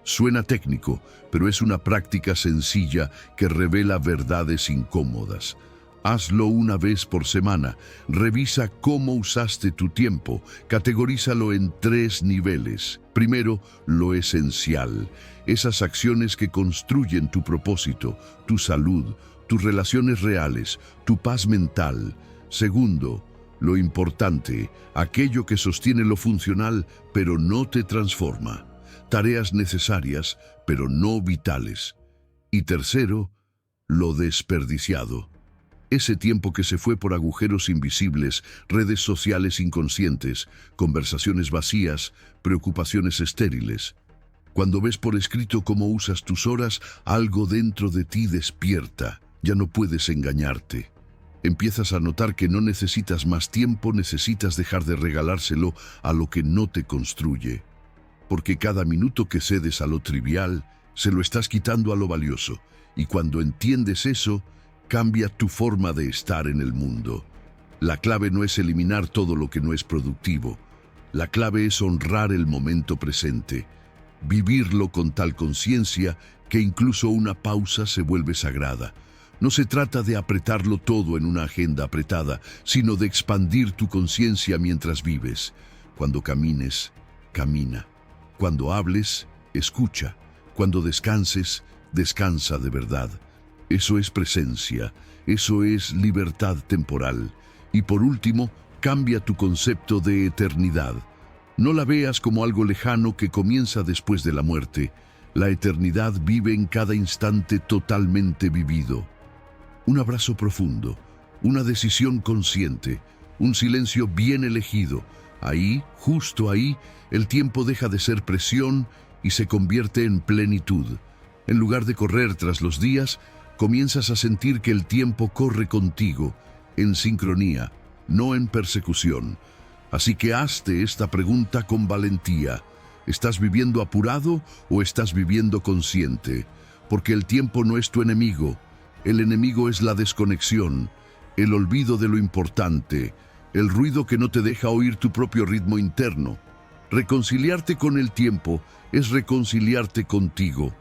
Suena técnico, pero es una práctica sencilla que revela verdades incómodas. Hazlo una vez por semana. Revisa cómo usaste tu tiempo. Categorízalo en 3 niveles. Primero, lo esencial. Esas acciones que construyen tu propósito, tu salud, tus relaciones reales, tu paz mental. Segundo, lo importante, aquello que sostiene lo funcional, pero no te transforma. Tareas necesarias, pero no vitales. Y tercero, lo desperdiciado. Ese tiempo que se fue por agujeros invisibles, redes sociales inconscientes, conversaciones vacías, preocupaciones estériles. Cuando ves por escrito cómo usas tus horas, algo dentro de ti despierta. Ya no puedes engañarte. Empiezas a notar que no necesitas más tiempo, necesitas dejar de regalárselo a lo que no te construye. Porque cada minuto que cedes a lo trivial, se lo estás quitando a lo valioso. Y cuando entiendes eso, cambia tu forma de estar en el mundo. La clave no es eliminar todo lo que no es productivo. La clave es honrar el momento presente, vivirlo con tal conciencia que incluso una pausa se vuelve sagrada. No se trata de apretarlo todo en una agenda apretada, sino de expandir tu conciencia mientras vives. Cuando camines, camina. Cuando hables, escucha. Cuando descanses, descansa de verdad. Eso es presencia, eso es libertad temporal. Y por último, cambia tu concepto de eternidad. No la veas como algo lejano que comienza después de la muerte. La eternidad vive en cada instante totalmente vivido. Un abrazo profundo, una decisión consciente, un silencio bien elegido. Ahí, justo ahí, el tiempo deja de ser presión y se convierte en plenitud. En lugar de correr tras los días, comienzas a sentir que el tiempo corre contigo, en sincronía, no en persecución. Así que hazte esta pregunta con valentía. ¿Estás viviendo apurado o estás viviendo consciente? Porque el tiempo no es tu enemigo. El enemigo es la desconexión, el olvido de lo importante, el ruido que no te deja oír tu propio ritmo interno. Reconciliarte con el tiempo es reconciliarte contigo.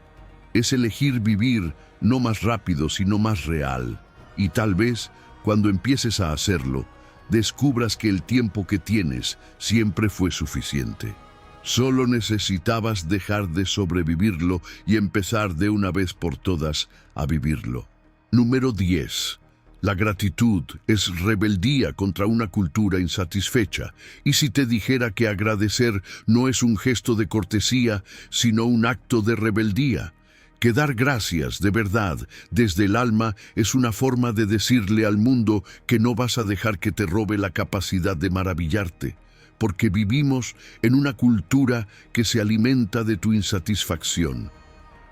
Es elegir vivir no más rápido, sino más real. Y tal vez, cuando empieces a hacerlo, descubras que el tiempo que tienes siempre fue suficiente. Solo necesitabas dejar de sobrevivirlo y empezar de una vez por todas a vivirlo. Número 10. La gratitud es rebeldía contra una cultura insatisfecha. Y si te dijera que agradecer no es un gesto de cortesía, sino un acto de rebeldía. Que dar gracias de verdad desde el alma es una forma de decirle al mundo que no vas a dejar que te robe la capacidad de maravillarte, porque vivimos en una cultura que se alimenta de tu insatisfacción,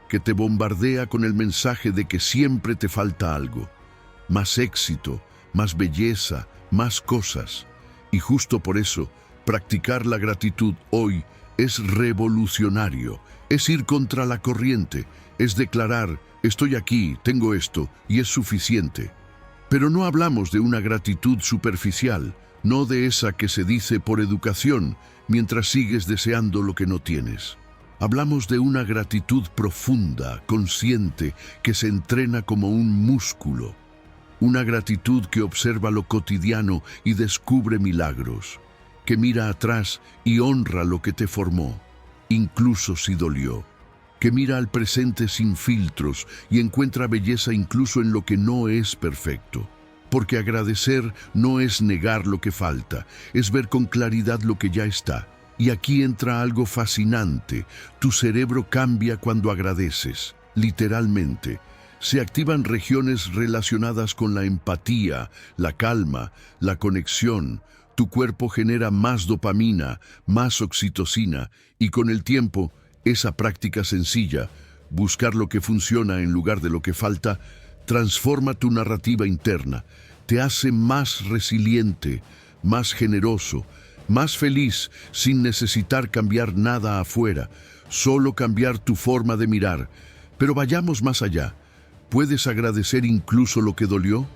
que te bombardea con el mensaje de que siempre te falta algo, más éxito, más belleza, más cosas. Y justo por eso, practicar la gratitud hoy es revolucionario, es ir contra la corriente, es declarar, estoy aquí, tengo esto, y es suficiente. Pero no hablamos de una gratitud superficial, no de esa que se dice por educación, mientras sigues deseando lo que no tienes. Hablamos de una gratitud profunda, consciente, que se entrena como un músculo. Una gratitud que observa lo cotidiano y descubre milagros, que mira atrás y honra lo que te formó, incluso si dolió. Que mira al presente sin filtros y encuentra belleza incluso en lo que no es perfecto. Porque agradecer no es negar lo que falta, es ver con claridad lo que ya está. Y aquí entra algo fascinante. Tu cerebro cambia cuando agradeces, literalmente. Se activan regiones relacionadas con la empatía, la calma, la conexión. Tu cuerpo genera más dopamina, más oxitocina, y con el tiempo, esa práctica sencilla, buscar lo que funciona en lugar de lo que falta, transforma tu narrativa interna, te hace más resiliente, más generoso, más feliz sin necesitar cambiar nada afuera, solo cambiar tu forma de mirar. Pero vayamos más allá. ¿Puedes agradecer incluso lo que dolió?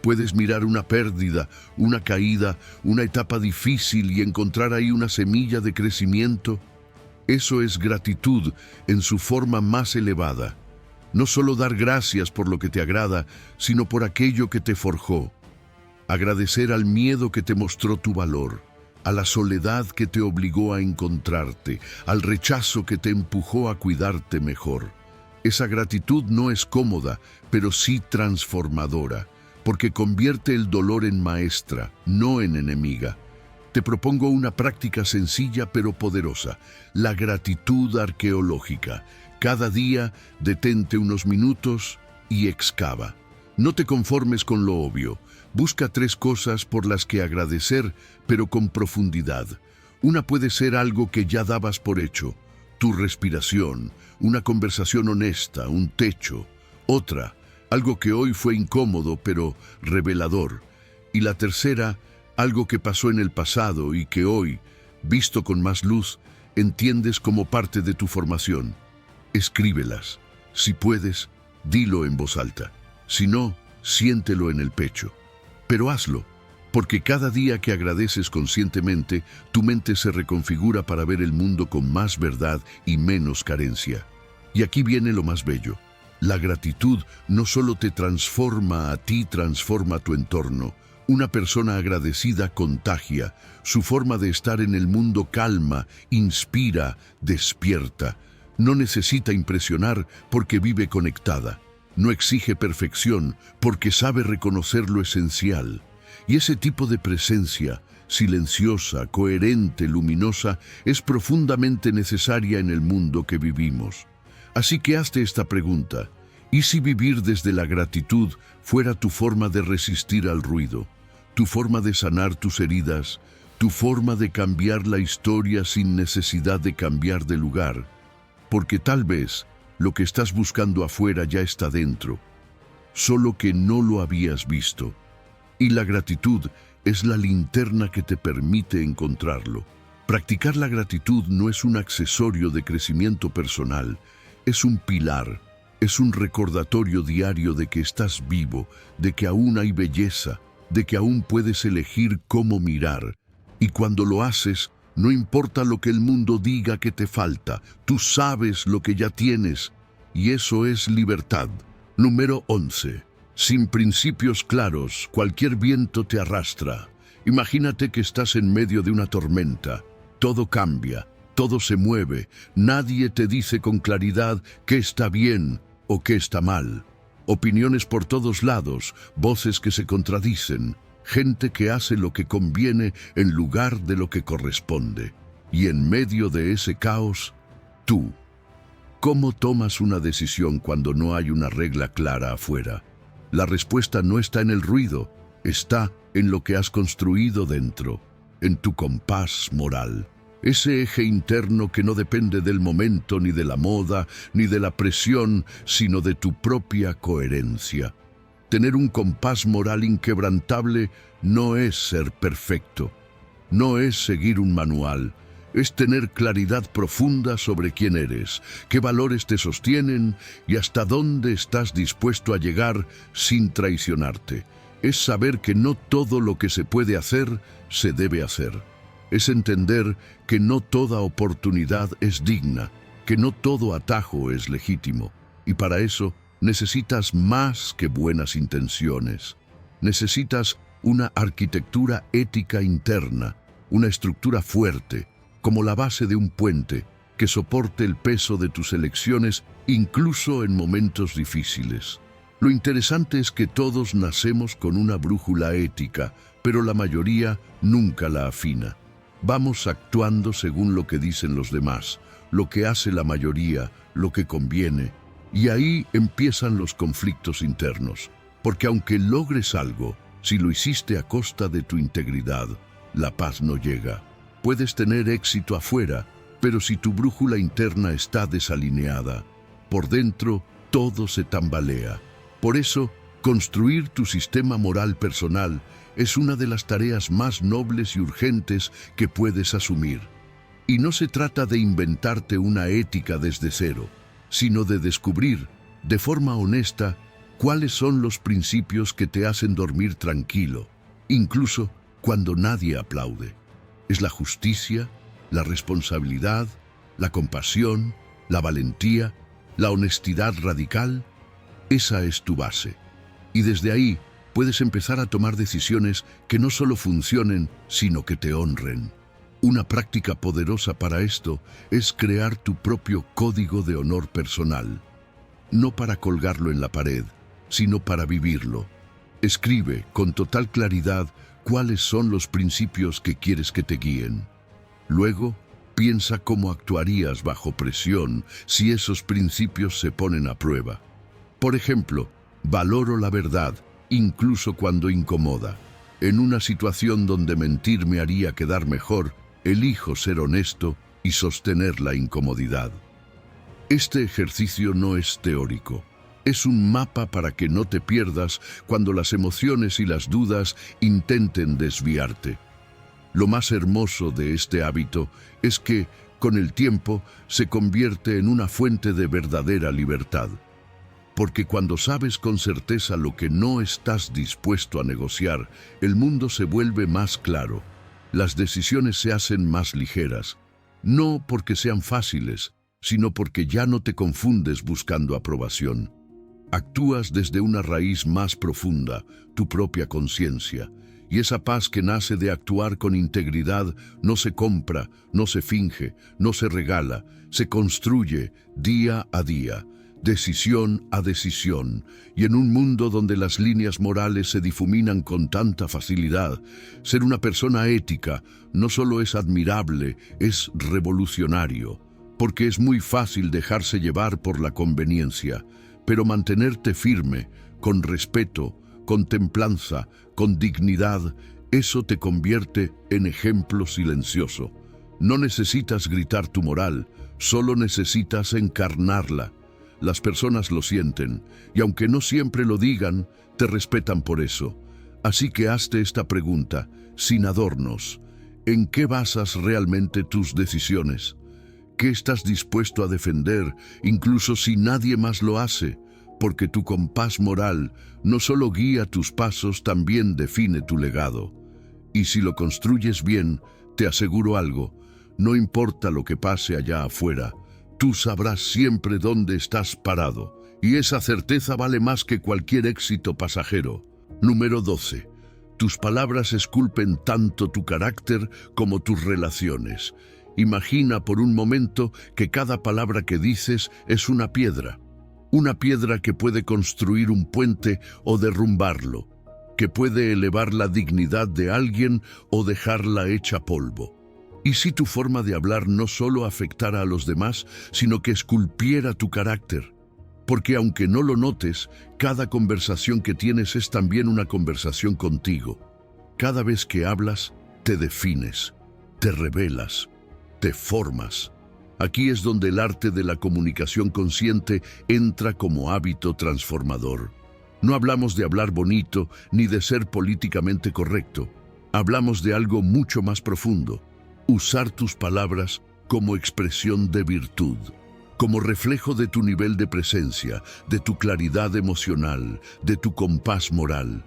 ¿Puedes mirar una pérdida, una caída, una etapa difícil y encontrar ahí una semilla de crecimiento? Eso es gratitud en su forma más elevada. No solo dar gracias por lo que te agrada, sino por aquello que te forjó. Agradecer al miedo que te mostró tu valor, a la soledad que te obligó a encontrarte, al rechazo que te empujó a cuidarte mejor. Esa gratitud no es cómoda, pero sí transformadora, porque convierte el dolor en maestra, no en enemiga. Te propongo una práctica sencilla pero poderosa, la gratitud arqueológica. Cada día detente unos minutos y excava. No te conformes con lo obvio. Busca 3 cosas por las que agradecer, pero con profundidad. Una puede ser algo que ya dabas por hecho, tu respiración, una conversación honesta, un techo. Otra, algo que hoy fue incómodo pero revelador. Y la tercera, algo que pasó en el pasado y que hoy, visto con más luz, entiendes como parte de tu formación. Escríbelas. Si puedes, dilo en voz alta. Si no, siéntelo en el pecho. Pero hazlo, porque cada día que agradeces conscientemente, tu mente se reconfigura para ver el mundo con más verdad y menos carencia. Y aquí viene lo más bello. La gratitud no solo te transforma a ti, transforma tu entorno. Una persona agradecida contagia. Su forma de estar en el mundo calma, inspira, despierta. No necesita impresionar porque vive conectada. No exige perfección porque sabe reconocer lo esencial. Y ese tipo de presencia, silenciosa, coherente, luminosa, es profundamente necesaria en el mundo que vivimos. Así que hazte esta pregunta: ¿y si vivir desde la gratitud fuera tu forma de resistir al ruido, tu forma de sanar tus heridas, tu forma de cambiar la historia sin necesidad de cambiar de lugar? Porque tal vez lo que estás buscando afuera ya está dentro, solo que no lo habías visto. Y la gratitud es la linterna que te permite encontrarlo. Practicar la gratitud no es un accesorio de crecimiento personal, es un pilar, es un recordatorio diario de que estás vivo, de que aún hay belleza, de que aún puedes elegir cómo mirar. Y cuando lo haces, no importa lo que el mundo diga que te falta, tú sabes lo que ya tienes, y eso es libertad. Número 11. Sin principios claros, cualquier viento te arrastra. Imagínate que estás en medio de una tormenta. Todo cambia, todo se mueve, nadie te dice con claridad qué está bien o qué está mal. Opiniones por todos lados, voces que se contradicen, gente que hace lo que conviene en lugar de lo que corresponde. Y en medio de ese caos, tú. ¿Cómo tomas una decisión cuando no hay una regla clara afuera? La respuesta no está en el ruido, está en lo que has construido dentro, en tu compás moral. Ese eje interno que no depende del momento, ni de la moda, ni de la presión, sino de tu propia coherencia. Tener un compás moral inquebrantable no es ser perfecto, no es seguir un manual, es tener claridad profunda sobre quién eres, qué valores te sostienen y hasta dónde estás dispuesto a llegar sin traicionarte. Es saber que no todo lo que se puede hacer, se debe hacer. Es entender que no toda oportunidad es digna, que no todo atajo es legítimo. Y para eso, necesitas más que buenas intenciones. Necesitas una arquitectura ética interna, una estructura fuerte, como la base de un puente, que soporte el peso de tus elecciones incluso en momentos difíciles. Lo interesante es que todos nacemos con una brújula ética, pero la mayoría nunca la afina. Vamos actuando según lo que dicen los demás, lo que hace la mayoría, lo que conviene. Y ahí empiezan los conflictos internos, porque aunque logres algo, si lo hiciste a costa de tu integridad, la paz no llega. Puedes tener éxito afuera, pero si tu brújula interna está desalineada, por dentro todo se tambalea. Por eso, construir tu sistema moral personal es una de las tareas más nobles y urgentes que puedes asumir. Y no se trata de inventarte una ética desde cero, sino de descubrir, de forma honesta, cuáles son los principios que te hacen dormir tranquilo, incluso cuando nadie aplaude. Es la justicia, la responsabilidad, la compasión, la valentía, la honestidad radical. Esa es tu base. Y desde ahí puedes empezar a tomar decisiones que no solo funcionen, sino que te honren. Una práctica poderosa para esto es crear tu propio código de honor personal. No para colgarlo en la pared, sino para vivirlo. Escribe con total claridad cuáles son los principios que quieres que te guíen. Luego, piensa cómo actuarías bajo presión si esos principios se ponen a prueba. Por ejemplo, valoro la verdad, incluso cuando incomoda. En una situación donde mentir me haría quedar mejor, elijo ser honesto y sostener la incomodidad. Este ejercicio no es teórico. Es un mapa para que no te pierdas cuando las emociones y las dudas intenten desviarte. Lo más hermoso de este hábito es que, con el tiempo, se convierte en una fuente de verdadera libertad. Porque cuando sabes con certeza lo que no estás dispuesto a negociar, el mundo se vuelve más claro. Las decisiones se hacen más ligeras, no porque sean fáciles, sino porque ya no te confundes buscando aprobación. Actúas desde una raíz más profunda, tu propia conciencia, y esa paz que nace de actuar con integridad no se compra, no se finge, no se regala, se construye día a día, decisión a decisión, y en un mundo donde las líneas morales se difuminan con tanta facilidad, ser una persona ética no solo es admirable, es revolucionario, porque es muy fácil dejarse llevar por la conveniencia, pero mantenerte firme, con respeto, con templanza, con dignidad, eso te convierte en ejemplo silencioso. No necesitas gritar tu moral, solo necesitas encarnarla. Las personas lo sienten, y aunque no siempre lo digan, te respetan por eso. Así que hazte esta pregunta, sin adornos. ¿En qué basas realmente tus decisiones? ¿Qué estás dispuesto a defender, incluso si nadie más lo hace? Porque tu compás moral no solo guía tus pasos, también define tu legado. Y si lo construyes bien, te aseguro algo, no importa lo que pase allá afuera, tú sabrás siempre dónde estás parado, y esa certeza vale más que cualquier éxito pasajero. Número 12. Tus palabras esculpen tanto tu carácter como tus relaciones. Imagina por un momento que cada palabra que dices es una piedra que puede construir un puente o derrumbarlo, que puede elevar la dignidad de alguien o dejarla hecha polvo. ¿Y si tu forma de hablar no solo afectara a los demás, sino que esculpiera tu carácter? Porque aunque no lo notes, cada conversación que tienes es también una conversación contigo. Cada vez que hablas, te defines, te revelas, te formas. Aquí es donde el arte de la comunicación consciente entra como hábito transformador. No hablamos de hablar bonito ni de ser políticamente correcto. Hablamos de algo mucho más profundo. Usar tus palabras como expresión de virtud, como reflejo de tu nivel de presencia, de tu claridad emocional, de tu compás moral.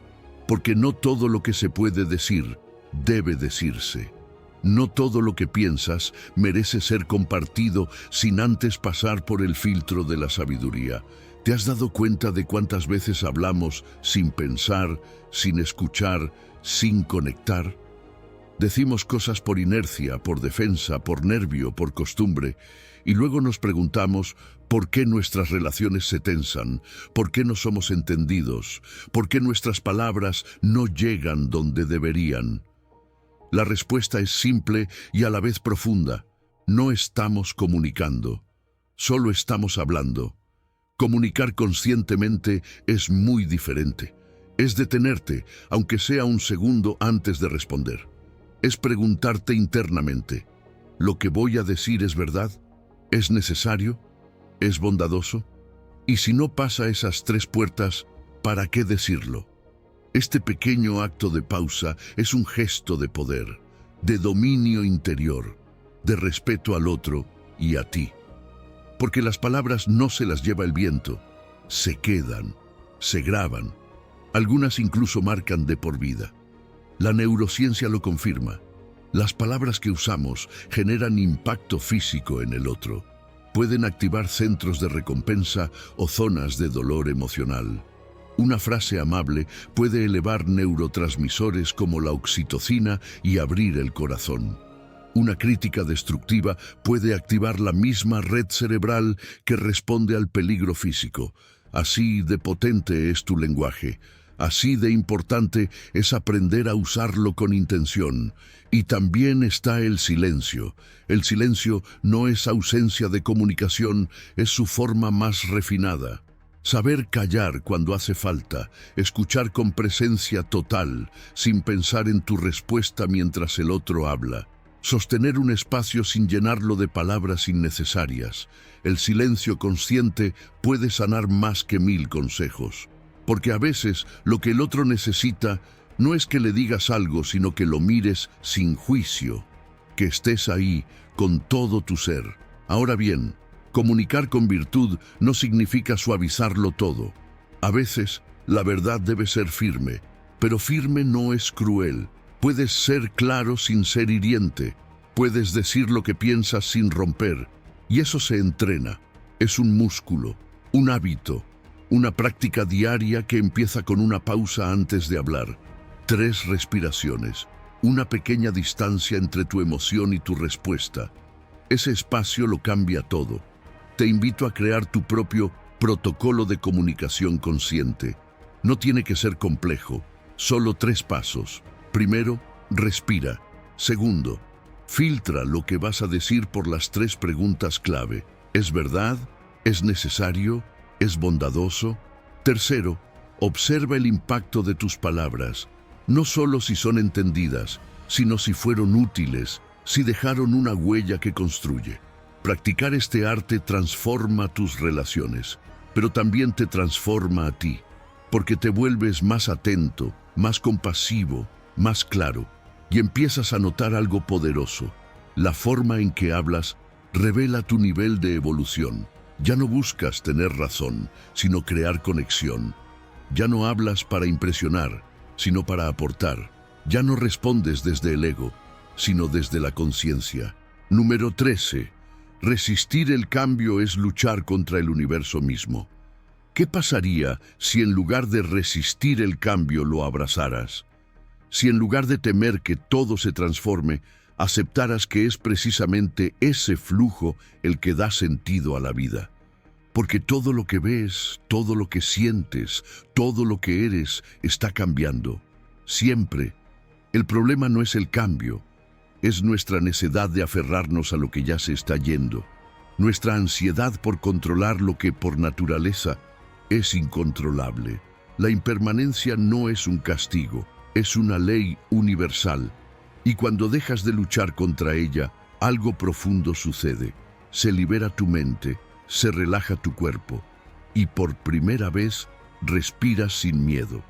Porque no todo lo que se puede decir debe decirse. No todo lo que piensas merece ser compartido sin antes pasar por el filtro de la sabiduría. ¿Te has dado cuenta de cuántas veces hablamos sin pensar, sin escuchar, sin conectar? Decimos cosas por inercia, por defensa, por nervio, por costumbre, y luego nos preguntamos por qué nuestras relaciones se tensan, por qué no somos entendidos, por qué nuestras palabras no llegan donde deberían. La respuesta es simple y a la vez profunda. No estamos comunicando, solo estamos hablando. Comunicar conscientemente es muy diferente. Es detenerte, aunque sea un segundo antes de responder. Es preguntarte internamente, ¿lo que voy a decir es verdad? ¿Es necesario? ¿Es bondadoso? Y si no pasa esas 3 puertas, ¿para qué decirlo? Este pequeño acto de pausa es un gesto de poder, de dominio interior, de respeto al otro y a ti. Porque las palabras no se las lleva el viento, se quedan, se graban. Algunas incluso marcan de por vida. La neurociencia lo confirma. Las palabras que usamos generan impacto físico en el otro. Pueden activar centros de recompensa o zonas de dolor emocional. Una frase amable puede elevar neurotransmisores como la oxitocina y abrir el corazón. Una crítica destructiva puede activar la misma red cerebral que responde al peligro físico. Así de potente es tu lenguaje. Así de importante es aprender a usarlo con intención. Y también está el silencio. El silencio no es ausencia de comunicación, es su forma más refinada. Saber callar cuando hace falta, escuchar con presencia total, sin pensar en tu respuesta mientras el otro habla. Sostener un espacio sin llenarlo de palabras innecesarias. El silencio consciente puede sanar más que 1000 consejos. Porque a veces lo que el otro necesita no es que le digas algo, sino que lo mires sin juicio, que estés ahí con todo tu ser. Ahora bien, comunicar con virtud no significa suavizarlo todo. A veces, la verdad debe ser firme, pero firme no es cruel. Puedes ser claro sin ser hiriente. Puedes decir lo que piensas sin romper. Y eso se entrena. Es un músculo, un hábito, una práctica diaria que empieza con una pausa antes de hablar. 3 respiraciones, una pequeña distancia entre tu emoción y tu respuesta. Ese espacio lo cambia todo. Te invito a crear tu propio protocolo de comunicación consciente. No tiene que ser complejo, solo 3 pasos. Primero, respira. Segundo, filtra lo que vas a decir por las 3 preguntas clave. ¿Es verdad? ¿Es necesario? ¿Es bondadoso? Tercero, observa el impacto de tus palabras. No solo si son entendidas, sino si fueron útiles, si dejaron una huella que construye. Practicar este arte transforma tus relaciones, pero también te transforma a ti, porque te vuelves más atento, más compasivo, más claro, y empiezas a notar algo poderoso. La forma en que hablas revela tu nivel de evolución. Ya no buscas tener razón, sino crear conexión. Ya no hablas para impresionar, sino para aportar. Ya no respondes desde el ego, sino desde la conciencia. Número 13. Resistir el cambio es luchar contra el universo mismo. ¿Qué pasaría si en lugar de resistir el cambio lo abrazaras? Si en lugar de temer que todo se transforme, aceptaras que es precisamente ese flujo el que da sentido a la vida. Porque todo lo que ves, todo lo que sientes, todo lo que eres está cambiando. Siempre. El problema no es el cambio, es nuestra necedad de aferrarnos a lo que ya se está yendo. Nuestra ansiedad por controlar lo que por naturaleza es incontrolable. La impermanencia no es un castigo, es una ley universal. Y cuando dejas de luchar contra ella, algo profundo sucede. Se libera tu mente, se relaja tu cuerpo y por primera vez respiras sin miedo.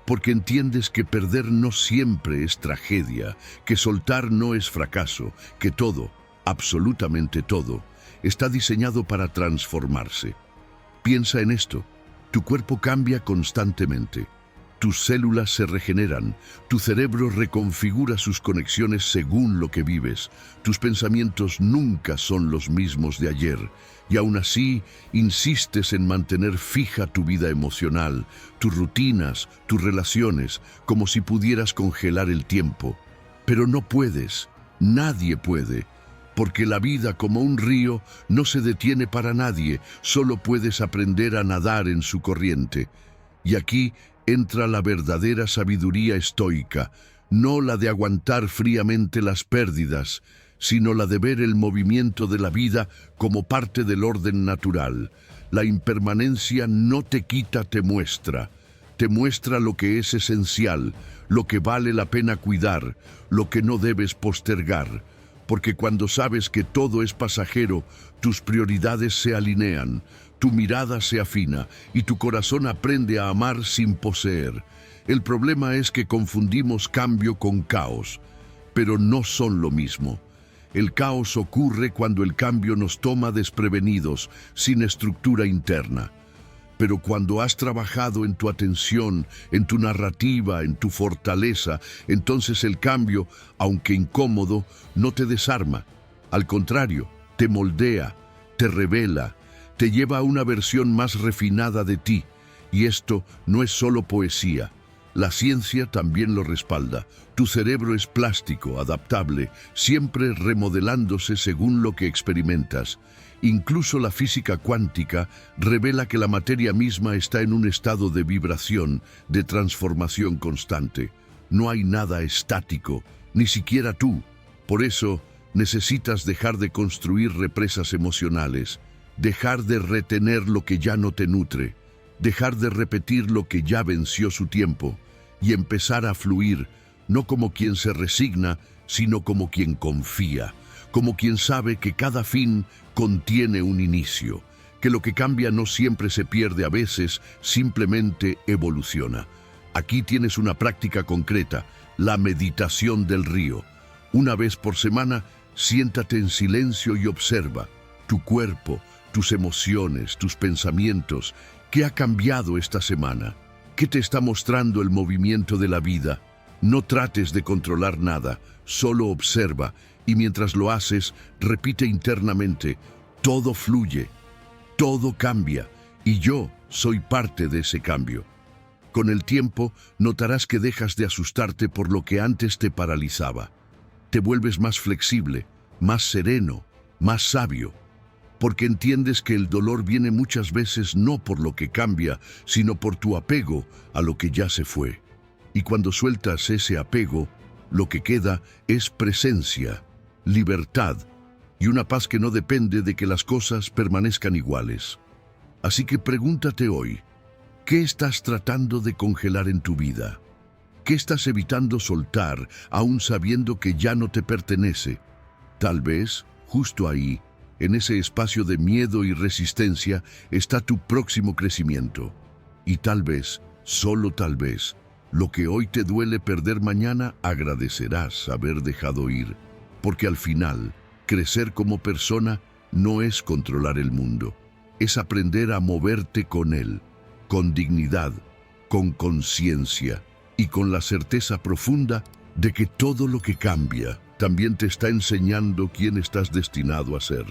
Porque entiendes que perder no siempre es tragedia, que soltar no es fracaso, que todo, absolutamente todo, está diseñado para transformarse. Piensa en esto. Tu cuerpo cambia constantemente. Tus células se regeneran, tu cerebro reconfigura sus conexiones según lo que vives. Tus pensamientos nunca son los mismos de ayer, y aún así insistes en mantener fija tu vida emocional, tus rutinas, tus relaciones, como si pudieras congelar el tiempo. Pero no puedes, nadie puede, porque la vida, como un río, no se detiene para nadie, solo puedes aprender a nadar en su corriente. Y aquí entra la verdadera sabiduría estoica, no la de aguantar fríamente las pérdidas, sino la de ver el movimiento de la vida como parte del orden natural. La impermanencia no te quita, te muestra lo que es esencial, lo que vale la pena cuidar, lo que no debes postergar, porque cuando sabes que todo es pasajero, tus prioridades se alinean, tu mirada se afina y tu corazón aprende a amar sin poseer. El problema es que confundimos cambio con caos, pero no son lo mismo. El caos ocurre cuando el cambio nos toma desprevenidos, sin estructura interna. Pero cuando has trabajado en tu atención, en tu narrativa, en tu fortaleza, entonces el cambio, aunque incómodo, no te desarma. Al contrario, te moldea, te revela, te lleva a una versión más refinada de ti. Y esto no es solo poesía. La ciencia también lo respalda. Tu cerebro es plástico, adaptable, siempre remodelándose según lo que experimentas. Incluso la física cuántica revela que la materia misma está en un estado de vibración, de transformación constante. No hay nada estático, ni siquiera tú. Por eso, necesitas dejar de construir represas emocionales, dejar de retener lo que ya no te nutre, dejar de repetir lo que ya venció su tiempo y empezar a fluir, no como quien se resigna, sino como quien confía, como quien sabe que cada fin contiene un inicio, que lo que cambia no siempre se pierde, a veces simplemente evoluciona. Aquí tienes una práctica concreta, la meditación del río. Una vez por semana, siéntate en silencio y observa tu cuerpo, tus emociones, tus pensamientos. ¿Qué ha cambiado esta semana? ¿Qué te está mostrando el movimiento de la vida? No trates de controlar nada, solo observa y mientras lo haces, repite internamente: todo fluye, todo cambia y yo soy parte de ese cambio. Con el tiempo, notarás que dejas de asustarte por lo que antes te paralizaba. Te vuelves más flexible, más sereno, más sabio, porque entiendes que el dolor viene muchas veces no por lo que cambia, sino por tu apego a lo que ya se fue. Y cuando sueltas ese apego, lo que queda es presencia, libertad y una paz que no depende de que las cosas permanezcan iguales. Así que pregúntate hoy, ¿qué estás tratando de congelar en tu vida? ¿Qué estás evitando soltar, aún sabiendo que ya no te pertenece? Tal vez, justo ahí, en ese espacio de miedo y resistencia, está tu próximo crecimiento. Y tal vez, solo tal vez, lo que hoy te duele perder mañana agradecerás haber dejado ir. Porque al final, crecer como persona no es controlar el mundo, es aprender a moverte con él, con dignidad, con conciencia y con la certeza profunda de que todo lo que cambia también te está enseñando quién estás destinado a ser.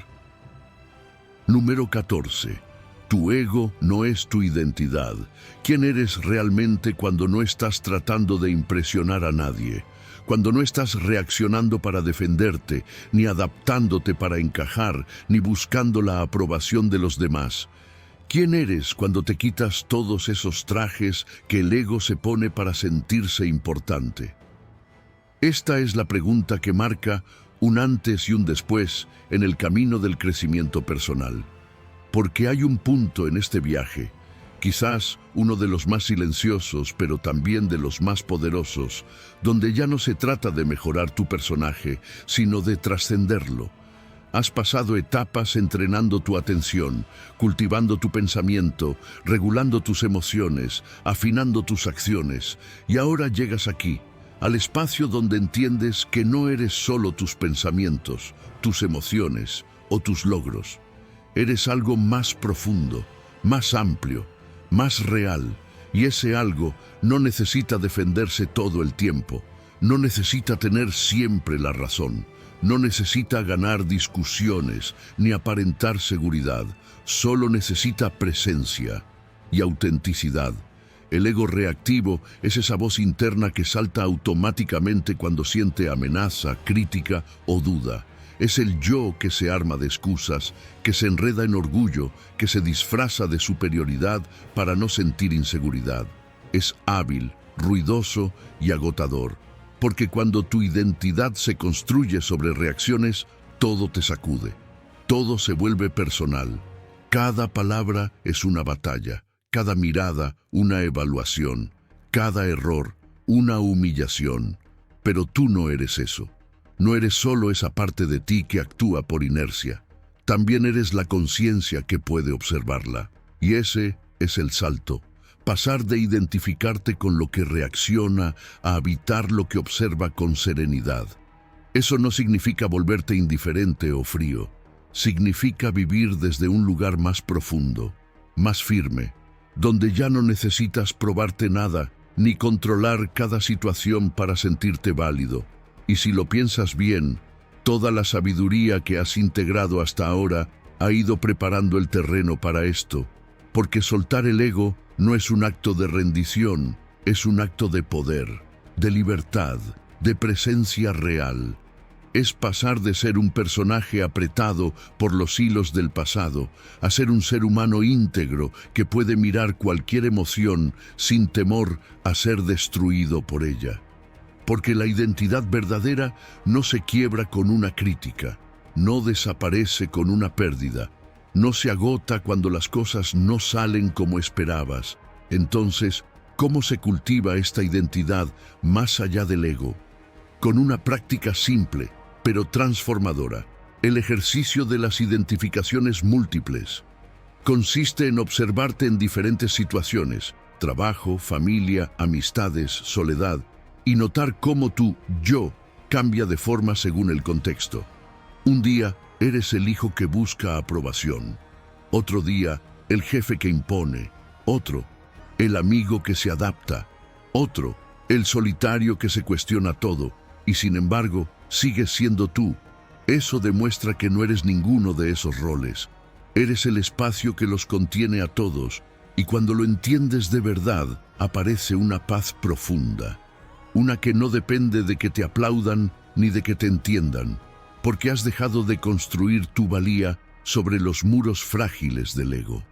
Número 14. Tu ego no es tu identidad. ¿Quién eres realmente cuando no estás tratando de impresionar a nadie? Cuando no estás reaccionando para defenderte, ni adaptándote para encajar, ni buscando la aprobación de los demás. ¿Quién eres cuando te quitas todos esos trajes que el ego se pone para sentirse importante? Esta es la pregunta que marca un antes y un después en el camino del crecimiento personal. Porque hay un punto en este viaje, quizás uno de los más silenciosos, pero también de los más poderosos, donde ya no se trata de mejorar tu personaje, sino de trascenderlo. Has pasado etapas entrenando tu atención, cultivando tu pensamiento, regulando tus emociones, afinando tus acciones, y ahora llegas aquí, al espacio donde entiendes que no eres solo tus pensamientos, tus emociones o tus logros. Eres algo más profundo, más amplio, más real, y ese algo no necesita defenderse todo el tiempo, no necesita tener siempre la razón, no necesita ganar discusiones ni aparentar seguridad, solo necesita presencia y autenticidad. El ego reactivo es esa voz interna que salta automáticamente cuando siente amenaza, crítica o duda. Es el yo que se arma de excusas, que se enreda en orgullo, que se disfraza de superioridad para no sentir inseguridad. Es hábil, ruidoso y agotador, porque cuando tu identidad se construye sobre reacciones, todo te sacude, todo se vuelve personal. Cada palabra es una batalla, cada mirada una evaluación, cada error una humillación. Pero tú no eres eso. No eres solo esa parte de ti que actúa por inercia. También eres la conciencia que puede observarla. Y ese es el salto. Pasar de identificarte con lo que reacciona a habitar lo que observa con serenidad. Eso no significa volverte indiferente o frío. Significa vivir desde un lugar más profundo, más firme, donde ya no necesitas probarte nada, ni controlar cada situación para sentirte válido. Y si lo piensas bien, toda la sabiduría que has integrado hasta ahora ha ido preparando el terreno para esto, porque soltar el ego no es un acto de rendición, es un acto de poder, de libertad, de presencia real. Es pasar de ser un personaje apretado por los hilos del pasado a ser un ser humano íntegro que puede mirar cualquier emoción sin temor a ser destruido por ella. Porque la identidad verdadera no se quiebra con una crítica, no desaparece con una pérdida, no se agota cuando las cosas no salen como esperabas. Entonces, ¿cómo se cultiva esta identidad más allá del ego? Con una práctica simple, pero transformadora, el ejercicio de las identificaciones múltiples. Consiste en observarte en diferentes situaciones, trabajo, familia, amistades, soledad, y notar cómo tu yo cambia de forma según el contexto. Un día eres el hijo que busca aprobación, otro día el jefe que impone, otro el amigo que se adapta, otro el solitario que se cuestiona todo, y sin embargo sigues siendo tú. Eso demuestra que no eres ninguno de esos roles. Eres el espacio que los contiene a todos, y cuando lo entiendes de verdad, aparece una paz profunda. Una que no depende de que te aplaudan ni de que te entiendan, porque has dejado de construir tu valía sobre los muros frágiles del ego.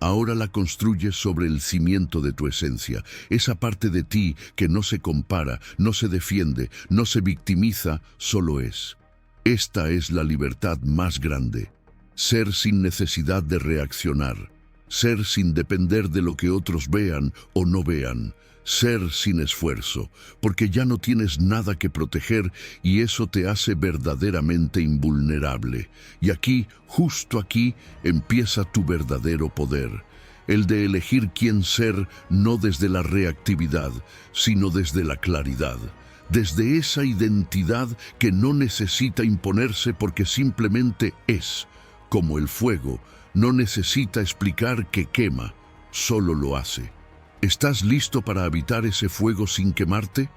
Ahora la construyes sobre el cimiento de tu esencia, esa parte de ti que no se compara, no se defiende, no se victimiza, solo es. Esta es la libertad más grande. Ser sin necesidad de reaccionar, ser sin depender de lo que otros vean o no vean, ser sin esfuerzo, porque ya no tienes nada que proteger y eso te hace verdaderamente invulnerable. Y aquí, justo aquí, empieza tu verdadero poder, el de elegir quién ser no desde la reactividad, sino desde la claridad, desde esa identidad que no necesita imponerse porque simplemente es, como el fuego, no necesita explicar que quema, solo lo hace. ¿Estás listo para habitar ese fuego sin quemarte?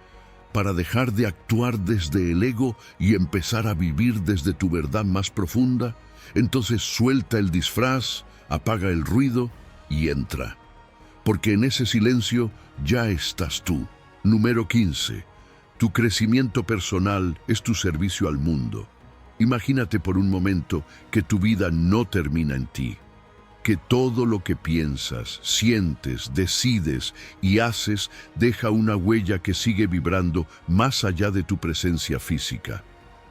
¿Para dejar de actuar desde el ego y empezar a vivir desde tu verdad más profunda? Entonces suelta el disfraz, apaga el ruido y entra. Porque en ese silencio ya estás tú. Número 15. Tu crecimiento personal es tu servicio al mundo. Imagínate por un momento que tu vida no termina en ti, que todo lo que piensas, sientes, decides y haces deja una huella que sigue vibrando más allá de tu presencia física.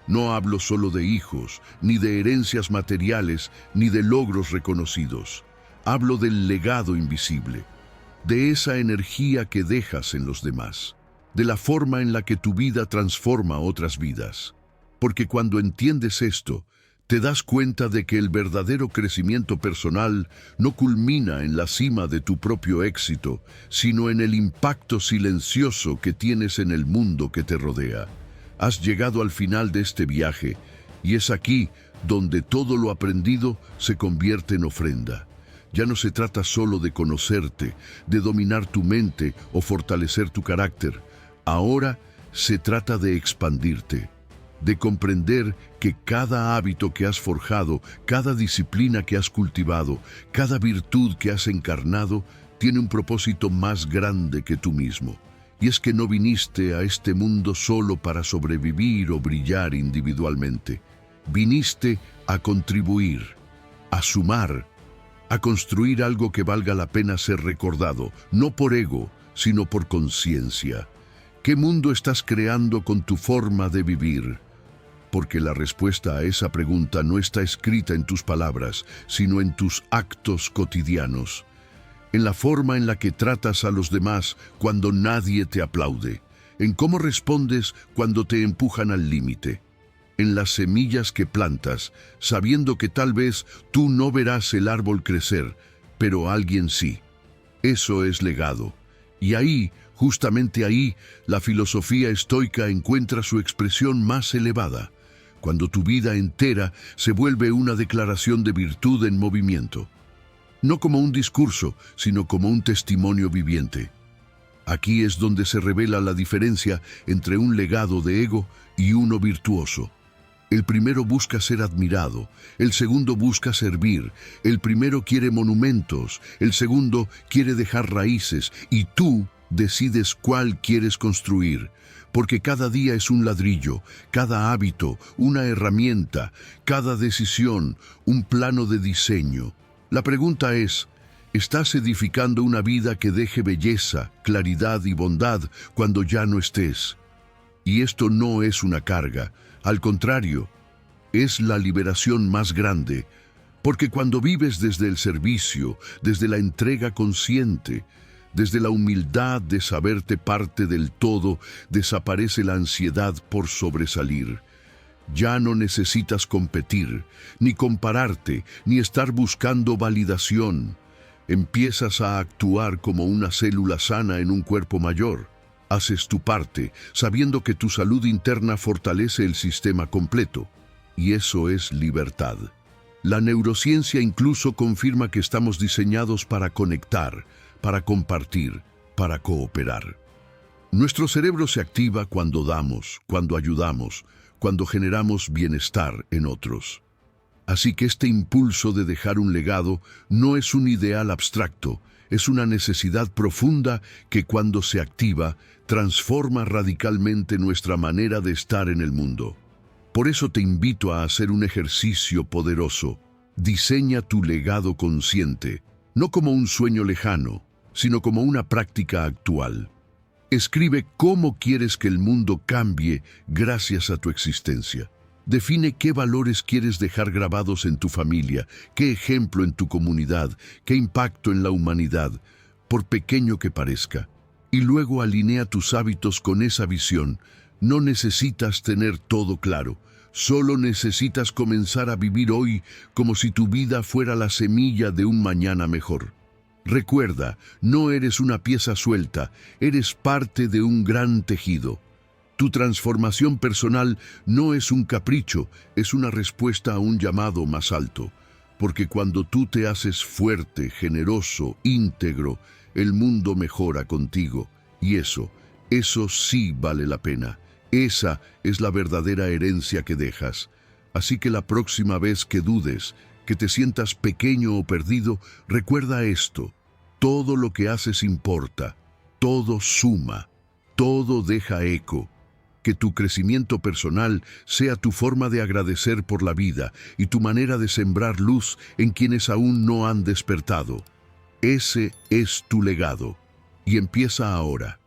No hablo solo de hijos, ni de herencias materiales, ni de logros reconocidos. Hablo del legado invisible, de esa energía que dejas en los demás, de la forma en la que tu vida transforma otras vidas. Porque cuando entiendes esto, te das cuenta de que el verdadero crecimiento personal no culmina en la cima de tu propio éxito, sino en el impacto silencioso que tienes en el mundo que te rodea. Has llegado al final de este viaje, y es aquí donde todo lo aprendido se convierte en ofrenda. Ya no se trata solo de conocerte, de dominar tu mente o fortalecer tu carácter. Ahora se trata de expandirte, de comprender que cada hábito que has forjado, cada disciplina que has cultivado, cada virtud que has encarnado, tiene un propósito más grande que tú mismo. Y es que no viniste a este mundo solo para sobrevivir o brillar individualmente. Viniste a contribuir, a sumar, a construir algo que valga la pena ser recordado, no por ego, sino por conciencia. ¿Qué mundo estás creando con tu forma de vivir? Porque la respuesta a esa pregunta no está escrita en tus palabras, sino en tus actos cotidianos, en la forma en la que tratas a los demás cuando nadie te aplaude, en cómo respondes cuando te empujan al límite, en las semillas que plantas, sabiendo que tal vez tú no verás el árbol crecer, pero alguien sí. Eso es legado. Y ahí, justamente ahí, la filosofía estoica encuentra su expresión más elevada, cuando tu vida entera se vuelve una declaración de virtud en movimiento. no como un discurso, sino como un testimonio viviente. Aquí es donde se revela la diferencia entre un legado de ego y uno virtuoso. El primero busca ser admirado, el segundo busca servir, el primero quiere monumentos, el segundo quiere dejar raíces, y tú decides cuál quieres construir, porque cada día es un ladrillo, cada hábito, una herramienta, cada decisión, un plano de diseño. La pregunta es, ¿estás edificando una vida que deje belleza, claridad y bondad cuando ya no estés? Y esto no es una carga, al contrario, es la liberación más grande, porque cuando vives desde el servicio, desde la entrega consciente, desde la humildad de saberte parte del todo, desaparece la ansiedad por sobresalir. Ya no necesitas competir, ni compararte, ni estar buscando validación. Empiezas a actuar como una célula sana en un cuerpo mayor. Haces tu parte, sabiendo que tu salud interna fortalece el sistema completo. Y eso es libertad. La neurociencia incluso confirma que estamos diseñados para conectar, para compartir, para cooperar. Nuestro cerebro se activa cuando damos, cuando ayudamos, cuando generamos bienestar en otros. Así que este impulso de dejar un legado no es un ideal abstracto, es una necesidad profunda que cuando se activa, transforma radicalmente nuestra manera de estar en el mundo. Por eso te invito a hacer un ejercicio poderoso. Diseña tu legado consciente, no como un sueño lejano, sino como una práctica actual. Escribe cómo quieres que el mundo cambie gracias a tu existencia. Define qué valores quieres dejar grabados en tu familia, qué ejemplo en tu comunidad, qué impacto en la humanidad, por pequeño que parezca. Y luego alinea tus hábitos con esa visión. No necesitas tener todo claro, solo necesitas comenzar a vivir hoy como si tu vida fuera la semilla de un mañana mejor. Recuerda, no eres una pieza suelta, eres parte de un gran tejido. Tu transformación personal no es un capricho, es una respuesta a un llamado más alto. Porque cuando tú te haces fuerte, generoso, íntegro, el mundo mejora contigo. Y eso sí vale la pena. Esa es la verdadera herencia que dejas. Así que la próxima vez que dudes, que te sientas pequeño o perdido, recuerda esto. Todo lo que haces importa, todo suma, todo deja eco. Que tu crecimiento personal sea tu forma de agradecer por la vida y tu manera de sembrar luz en quienes aún no han despertado. Ese es tu legado. Y empieza ahora.